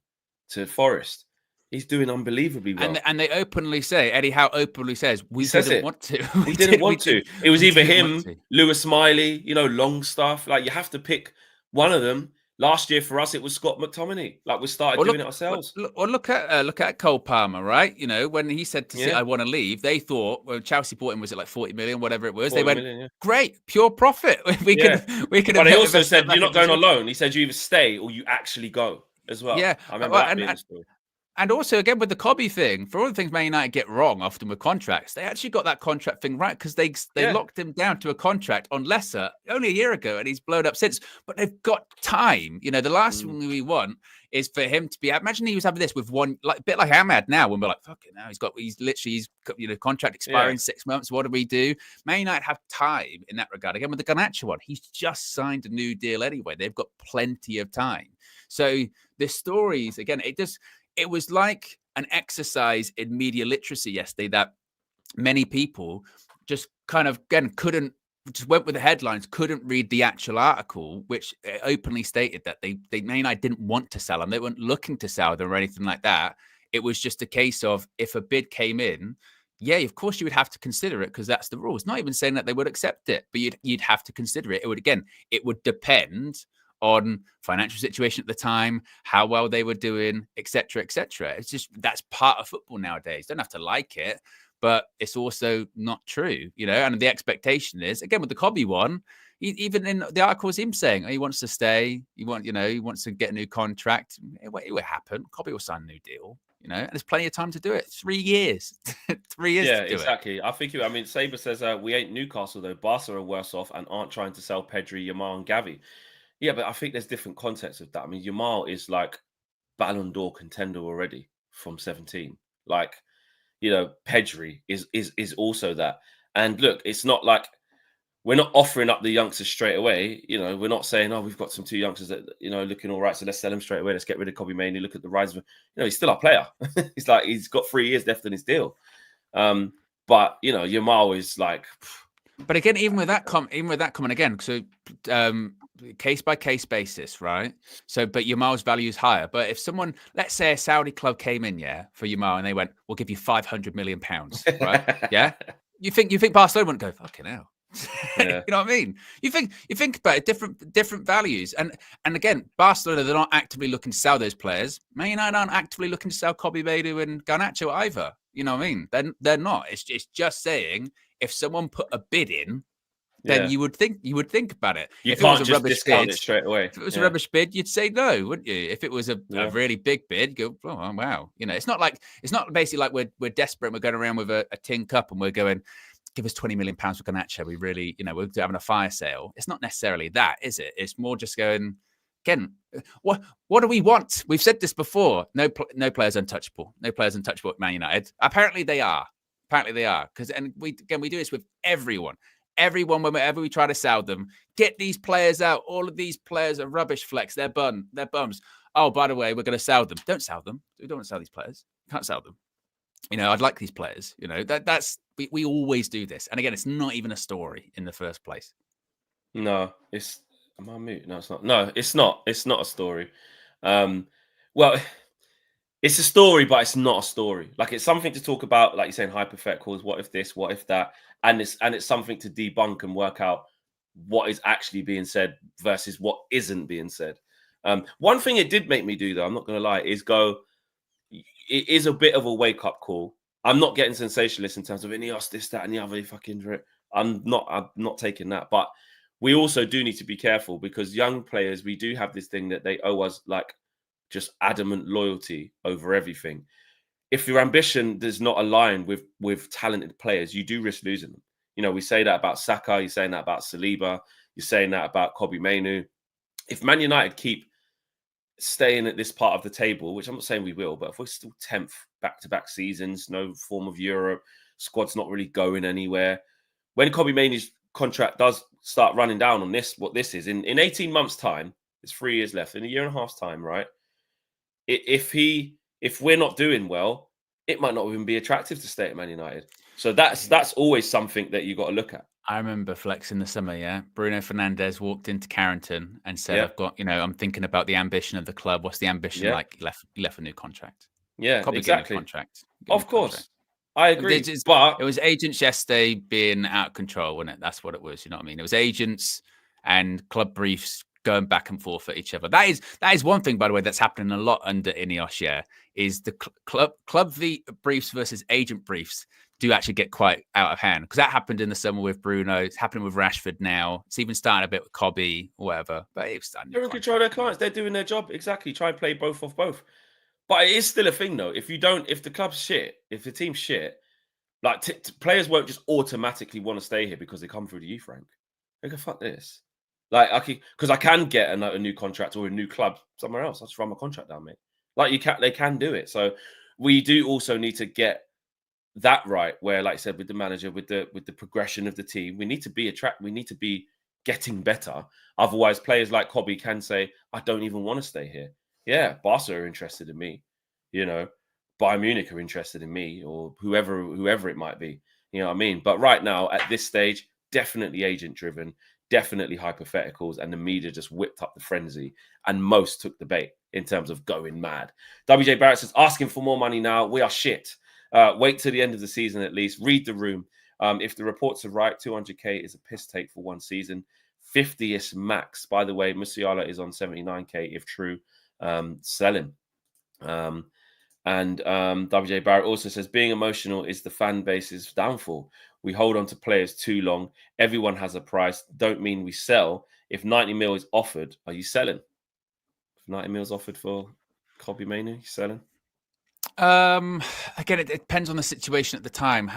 to Forest. He's doing unbelievably well. And they openly say, Eddie Howe openly says, we didn't want to. He didn't want to. It was either him, Lewis Smiley, you know, Longstaff. Like, you have to pick one of them. Last year for us, it was Scott McTominay. Like, we started doing it ourselves. Look at Cole Palmer, right? You know, when he said to City, I want to leave, they thought, well, Chelsea bought him, was it like 40 million, whatever it was? They went, great, pure profit. We can. But he also said, you're not going on loan. He said, you either stay or you actually go as well. Yeah, I remember that being the story. And also, again, with the Kobbie thing, for all the things Man United get wrong often with contracts, they actually got that contract thing right, because they locked him down to a contract on lesser only a year ago, and he's blown up since. But they've got time. You know, the last thing we want is for him to be. Imagine he was having this with one, like a bit like Ahmad now, when we're like, fucking now he's contract expiring 6 months. What do we do? Man United have time in that regard. Again, with the Garnacho one, he's just signed a new deal anyway. They've got plenty of time. So the stories, again, it was like an exercise in media literacy yesterday that many people just kind of, again, couldn't just went with the headlines, couldn't read the actual article, which openly stated that they Man United didn't want to sell them. They weren't looking to sell them or anything like that. It was just a case of if a bid came in, yeah, of course you would have to consider it because that's the rules. Not even saying that they would accept it, but you'd have to consider it. It would depend on financial situation at the time, how well they were doing, etc., etc. It's just that's part of football nowadays. Don't have to like it, but it's also not true, And the expectation is again with the Cobby one. Even in the articles, him saying he wants to stay, he wants to get a new contract. It will happen. Cobby will sign a new deal, and there's plenty of time to do it. 3 years, 3 years. Yeah, to do exactly. It. I think Saber says we ain't Newcastle though. Barca are worse off and aren't trying to sell Pedri, Yamal, and Gavi. Yeah, but I think there's different contexts of that. I mean, Yamal is like Ballon d'Or contender already from 17. Like, Pedri is also that. And look, it's not like we're not offering up the youngsters straight away. We're not saying, oh, we've got some 2 youngsters that, looking all right, so let's sell them straight away. Let's get rid of Kobbie Mainoo. Look at the rise of, he's still our player. He's got 3 years left in his deal. But Yamal is like. But again, even with that comment again, so case by case basis, right? So, but Yamal's value is higher. But if someone, let's say a Saudi club came in, for Yamal, and they went, "We'll give you £500 million," right? Yeah, you think Barcelona wouldn't go, "Fucking hell." Yeah. You know what I mean? You think about it, different values, and again, Barcelona, they're not actively looking to sell those players. Man United aren't actively looking to sell Kobbie Mainoo and Garnacho either. You know what I mean? They're not. It's just saying if someone put a bid in, then you would think about it. If can't it was a just rubbish discount bid, it straight away. If it was a rubbish bid, you'd say no, wouldn't you? If it was a really big bid, go, oh wow. It's not basically like we're desperate and we're going around with a tin cup and we're going, give us £20 million for Garnacho. We really, we're having a fire sale. It's not necessarily that, is it? It's more just going, again, what do we want? We've said this before. No players untouchable. No players untouchable at Man United. Apparently they are. Because we do this with everyone. Whenever we try to sell them, get these players out. All of these players are rubbish flex. They're bums. Oh, by the way, we're going to sell them. Don't sell them. We don't want to sell these players. You can't sell them. I'd like these players. That's we always do this. And again, it's not even a story in the first place. No, am I mute? No, it's not. No, it's not. It's not a story. Well, it's a story, but it's not a story. Like it's something to talk about, like you're saying, hypotheticals. What if this? What if that? And it's something to debunk and work out what is actually being said versus what isn't being said. One thing it did make me do, though, I'm not going to lie, is go. It is a bit of a wake up call. I'm not getting sensationalist in terms of Ineos, this, that, and the other. Fucking, I'm not taking that. But we also do need to be careful because young players, we do have this thing that they owe us like just adamant loyalty over everything. If your ambition does not align with talented players, you do risk losing them. We say that about Saka, you're saying that about Saliba, you're saying that about Kobbie Mainoo. If Man United keep staying at this part of the table, which I'm not saying we will, but if we're still 10th back-to-back seasons, no form of Europe, squad's not really going anywhere. When Kobbie Mainoo's contract does start running down on this, what this is, in 18 months' time, it's 3 years left, in a year and a half's time, right? If we're not doing well, it might not even be attractive to stay at Man United. So that's always something that you got to look at. I remember Flex in the summer, yeah. Bruno Fernandes walked into Carrington and said, I've got, I'm thinking about the ambition of the club. What's the ambition like? He left a new contract. Yeah, exactly. Contract. Of course. I agree. But it was agents yesterday being out of control, wasn't it? That's what it was. You know what I mean? It was agents and club briefs going back and forth at each other. That is one thing, by the way, that's happening a lot under Ineos, is the club briefs versus agent briefs do actually get quite out of hand because that happened in the summer with Bruno. It's happening with Rashford now. It's even starting a bit with Kobbie or whatever. But it's they're in control of their clients. They're doing their job. Exactly. Try and play both off both. But it is still a thing, though. If the club's shit, if the team's shit, like players won't just automatically want to stay here because they come through the youth rank. They go, fuck this. Like, because I can get a new contract or a new club somewhere else. I'll just run my contract down, mate. Like they can do it. So we do also need to get that right, where, like I said, with the manager, with the progression of the team, we need to be getting better. Otherwise, players like Kobbie can say, I don't even want to stay here. Yeah, Barca are interested in me. Bayern Munich are interested in me, or whoever it might be. You know what I mean? But right now, at this stage, definitely agent driven, definitely hypotheticals, and the media just whipped up the frenzy, and most took the bait in terms of going mad. WJ Barrett says, asking for more money now. We are shit. Wait till the end of the season at least. Read the room. If the reports are right, 200k is a piss take for one season. 50 is max. By the way, Musiala is on 79k if true. Sell him. WJ Barrett also says, being emotional is the fan base's downfall. We hold on to players too long. Everyone has a price. Don't mean we sell. If 90 mil is offered, are you selling? If 90 mil is offered for Kobbie Mainoo, you selling? Again, it depends on the situation at the time.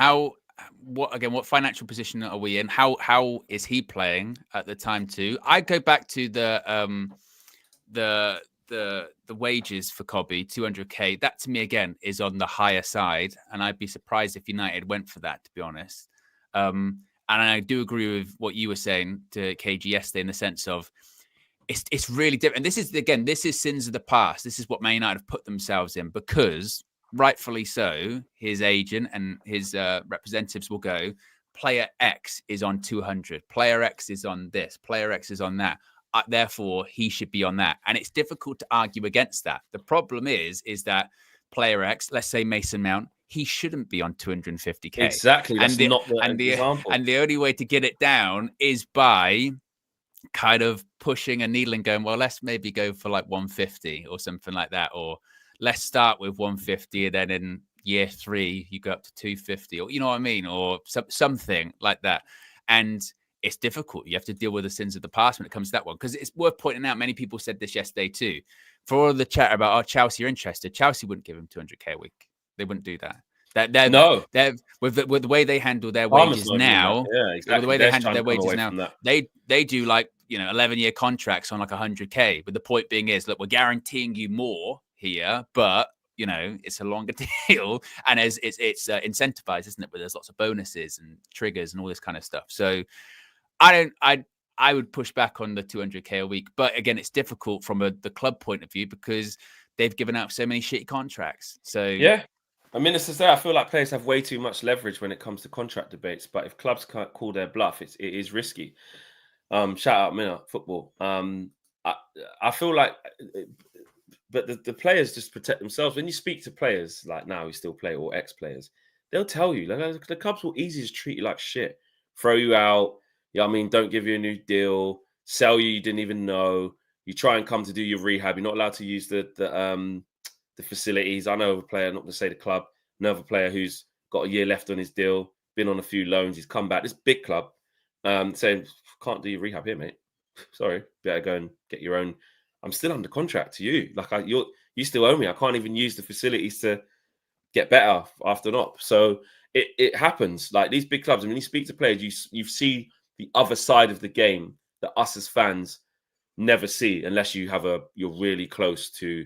What financial position are we in? How is he playing at the time too? I go back to the wages for Kobbie, 200k. That to me again is on the higher side, and I'd be surprised if United went for that, to be honest. And I do agree with what you were saying to KG yesterday in the sense of it's really different. And this is sins of the past. This is what Man United have put themselves in because, rightfully so, his agent and his representatives will go, player X is on 200. Player X is on this. Player X is on that. Therefore, he should be on that. And it's difficult to argue against that. The problem is that player X, let's say Mason Mount, he shouldn't be on 250k. Exactly. That's not the example. And the only way to get it down is by kind of pushing a needle and going, well, let's maybe go for like 150 or something like that. Or let's start with 150 and then in year 3, you go up to 250 or, you know what I mean? Or something like that. And it's difficult. You have to deal with the sins of the past when it comes to that one. Because it's worth pointing out, many people said this yesterday too. For all the chat about, Chelsea are interested, Chelsea wouldn't give him 200k a week. They wouldn't do that. They're with the way they handle their wages now. Yeah, exactly. The way they handle their wages now, they do like 11-year contracts on like 100k. But the point being is, look, we're guaranteeing you more here, but it's a longer deal, and it's incentivized, isn't it? But there's lots of bonuses and triggers and all this kind of stuff. So I would push back on the 200k a week, but again, it's difficult from the club point of view because they've given out so many shitty contracts. So yeah. I mean, this is there. I feel like players have way too much leverage when it comes to contract debates. But if clubs can't call their bluff, it is risky. Shout out Milan football. I feel like, but the players just protect themselves. When you speak to players like now who still play or ex-players, they'll tell you like, the clubs will easily just treat you like shit, throw you out. I mean, don't give you a new deal, sell you didn't even know. You try and come to do your rehab. You're not allowed to use the facilities. I know of a player, not to say the club, another player who's got a year left on his deal, been on a few loans, he's come back. This big club saying, can't do your rehab here, mate. Sorry, better go and get your own. I'm still under contract to you. Like you still owe me. I can't even use the facilities to get better after an op. So it happens. Like these big clubs, when you speak to players, you see the other side of the game that us as fans never see unless you're really close to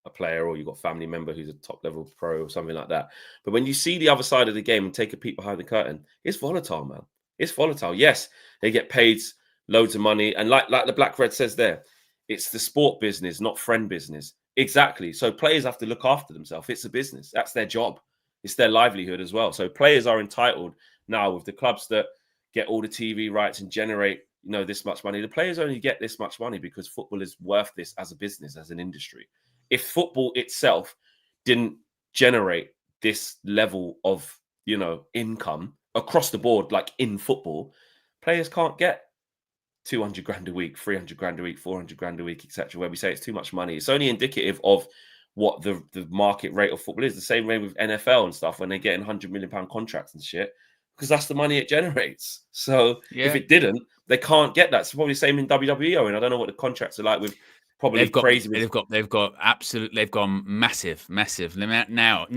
a player or you've got a family member who's a top level pro or something like that. But when you see the other side of the game and take a peek behind the curtain, it's volatile, man. It's volatile. Yes, they get paid loads of money. And like the Black Red says there, it's the sport business, not friend business. Exactly. So players have to look after themselves. It's a business. That's their job. It's their livelihood as well. So players are entitled now with the clubs that get all the TV rights and generate, this much money. The players only get this much money because football is worth this as a business, as an industry. If football itself didn't generate this level of, income across the board, like in football, players can't get 200 grand a week, 300 grand a week, 400 grand a week, etc. Where we say it's too much money. It's only indicative of what the market rate of football is. The same way with NFL and stuff when they get in £100 million contracts and shit, because that's the money it generates. So if it didn't, they can't get that. It's probably the same in WWE. And I don't know what the contracts are like with. They've gone massive now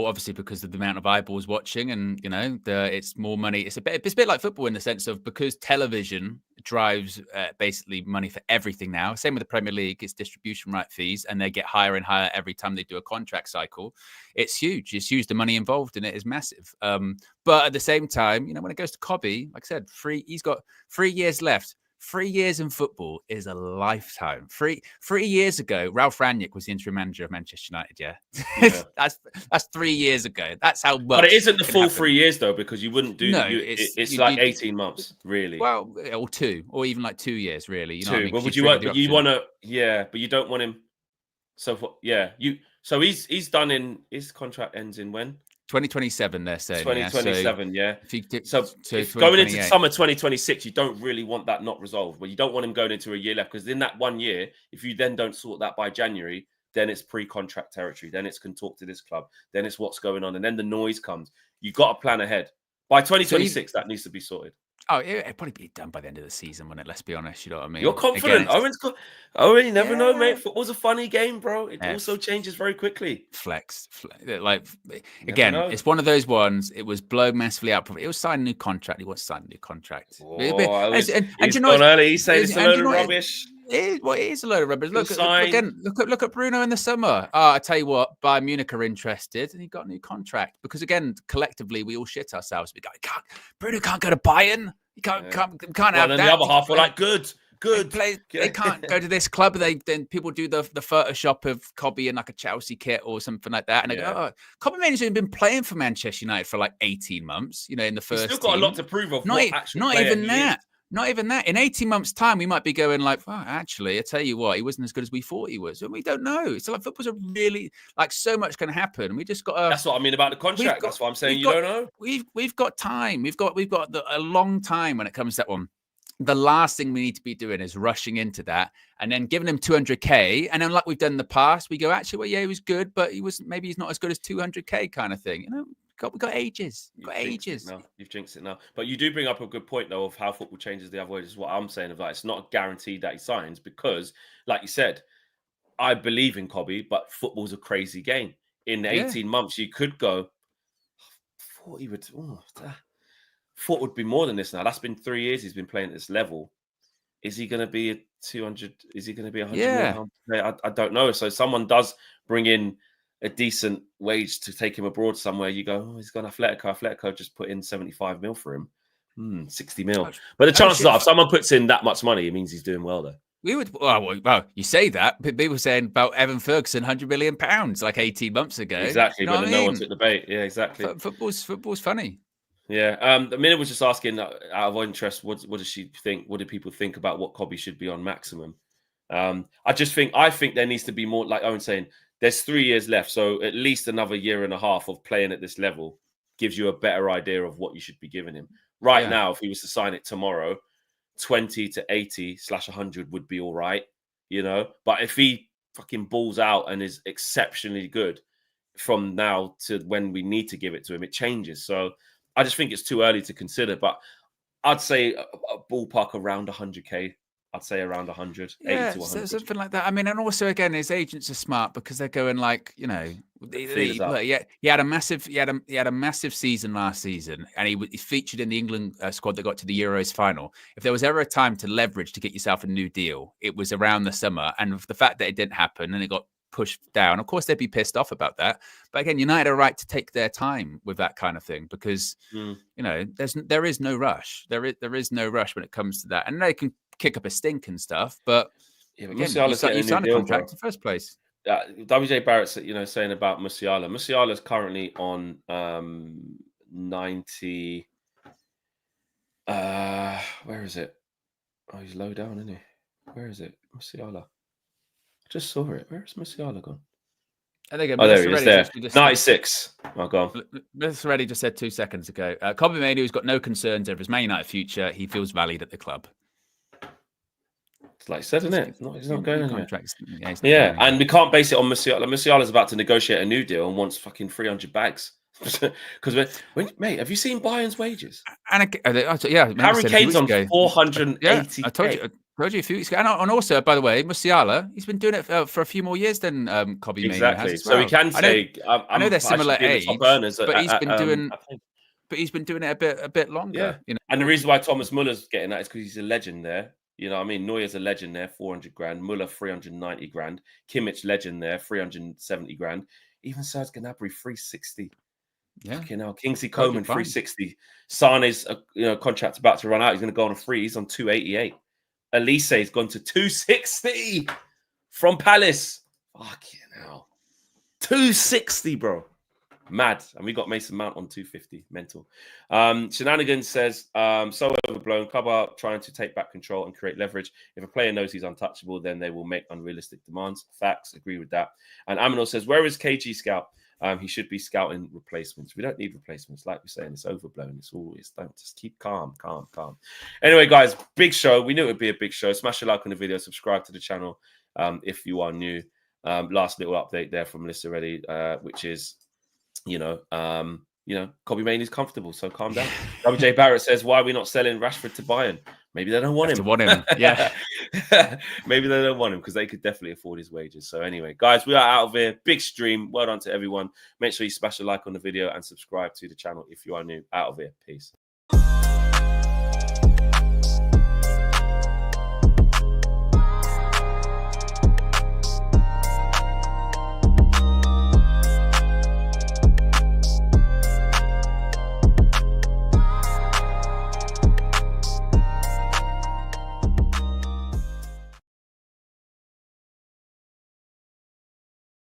obviously because of the amount of eyeballs watching, and it's more money. It's a bit like football in the sense of, because television drives basically money for everything now. Same with the Premier League, it's distribution right fees, and they get higher and higher every time they do a contract cycle. It's huge. The money involved in it is massive. But at the same time, when it goes to Kobbie, like I said, he's got 3 years left. 3 years in football is a lifetime. 3 years ago, Ralph Rangnick was the interim manager of Manchester United. Yeah. That's 3 years ago. That's how much. But it isn't the full happen. 3 years though, because you wouldn't do. No, it's like 18 months, really. Well, or 2, or even like 2 years, really. You know, 2. what I mean? But would you want? But you want to? Yeah, but you don't want him. So So he's done in. His contract ends in when? 2027. They're saying 2027. Yeah. So if going into summer 2026, you don't really want that not resolved. Well, you don't want him going into a year left, because in that 1 year, if you then don't sort that by January, then it's pre-contract territory. Then it's can talk to this club. Then it's what's going on, and then the noise comes. You got to plan ahead. By 2026, that needs to be sorted. Oh, it'd probably be done by the end of the season, wouldn't it? Let's be honest. You know what I mean? You're confident. Owen, you never know, mate. Football's a funny game, bro. It also changes very quickly. Flex. Like, again, it's one of those ones. It was blown massively out. It was signed a new contract. He wants to sign a new contract. He's gone early. He's saying it's a load of rubbish. It is a load of rubbish. Look at Bruno in the summer. I tell you what, Bayern Munich are interested, and he got a new contract because, again, collectively we all shit ourselves. We go, Bruno can't go to Bayern. He can't have that. And the other half were like, good. They can't go to this club. Then people do the Photoshop of Cobby in like a Chelsea kit or something like that, and they go, Cobby Mainoo's been playing for Manchester United for like 18 months. You know, in the first. He's still got a lot to prove of. Not even that. Not even that. In 18 months' time, we might be going like, oh, actually, I tell you what, he wasn't as good as we thought he was. And we don't know. It's like football's so much can happen. We just got to. That's what I mean about the contract. That's what I'm saying. You don't know. We've got time. We've got a long time when it comes to that one. The last thing we need to be doing is rushing into that and then giving him 200K. And then, like we've done in the past, we go, actually, well, yeah, he was good, but maybe he's not as good as 200K kind of thing. You know. We've got ages. You've jinxed it now. But you do bring up a good point, though, of how football changes the other way. This is what I'm saying. Of like, it's not guaranteed that he signs because, like you said, I believe in Cobby, but football's a crazy game. In 18 months, you could go. Thought would be more than this now. That's been 3 years he's been playing at this level. Is he going to be a 200? Is he going to be 100? Yeah. I don't know. So someone does bring in a decent wage to take him abroad somewhere. You go, he's gone Atletico. Atletico just put in 75 mil for him. 60 mil. But the chances are, if someone puts in that much money, it means he's doing well, though. Well, you say that, but people were saying about Evan Ferguson, £100 million like 18 months ago. Exactly, but no one took the bait. Yeah, exactly. Football's funny. Yeah. Mina was just asking, out of interest, what does she think? What do people think about what Cobby should be on maximum? I think there needs to be more, like Owen's saying, there's 3 years left. So at least another year and a half of playing at this level gives you a better idea of what you should be giving him. Right now, if he was to sign it tomorrow, 20 to 80/100 would be all right, you know. But if he fucking balls out and is exceptionally good from now to when we need to give it to him, it changes. So I just think it's too early to consider. But I'd say a ballpark around 100K. I'd say around 100, 80 to 100. Something like that. I mean, and also, again, his agents are smart because they're going like, you know, he had a massive season last season, and he featured in the England squad that got to the Euros final. If there was ever a time to leverage to get yourself a new deal, it was around the summer. And the fact that it didn't happen and it got pushed down, of course, they'd be pissed off about that. But again, United are right to take their time with that kind of thing because, you know, there is no rush. There is no rush when it comes to that. And they can kick up a stink and stuff, but again, you signed a contract in the first place. WJ Barrett's, you know, saying about Musiala. Musiala's currently on 90. Where is it? Oh, he's low down, isn't he? Where is it? Musiala. I just saw it. Where's Musiala gone? There he is. There. 96. Oh, go on. Mr. Reddy just said 2 seconds ago. Cobby Mainoo has got no concerns over his Man United future. He feels valued at the club. It's like I said, isn't it? He's not going anywhere. Yeah, and we can't base it on Musiala. Musiala's about to negotiate a new deal and wants fucking 300 bags. Because mate, have you seen Bayern's wages? And Harry Kane's on 480. I told you a few weeks ago. And also, by the way, Musiala, he's been doing it for a few more years than Cobby Mainoo has as well. So we can say, I know they're similar age, but he's been doing it a bit longer. Yeah. You know? And the reason why Thomas Muller's getting that is because he's a legend there. You know what I mean? Neuer's a legend there, 400 grand. Muller, 390 grand. Kimmich, legend there, 370 grand. Even Serge Gnabry, 360. Yeah. Fucking hell. Kingsley Coman, 360. Sane's contract's about to run out. He's going to go on a free. He's on 288. Elise's gone to 260 from Palace. Fucking hell. 260, bro. Mad. And we got Mason Mount on 250. Mental. Shenanigans says, so overblown. Club are trying to take back control and create leverage. If a player knows he's untouchable, then they will make unrealistic demands. Facts. Agree with that. And Aminor says, where is KG Scout? He should be scouting replacements. We don't need replacements. Like we're saying, it's overblown. It's always, don't just keep calm. Anyway, guys, big show. We knew it would be a big show. Smash a like on the video. Subscribe to the channel if you are new. Last little update there from Melissa already, which is, Kobe Mainoo's comfortable, so calm down. WJ Barrett says, why are we not selling Rashford to Bayern? Maybe they don't want him. To want him, yeah. Maybe they don't want him because they could definitely afford his wages. So anyway, guys, we are out of here. Big stream. Well done to everyone. Make sure you smash a like on the video and subscribe to the channel if you are new. Out of here. Peace.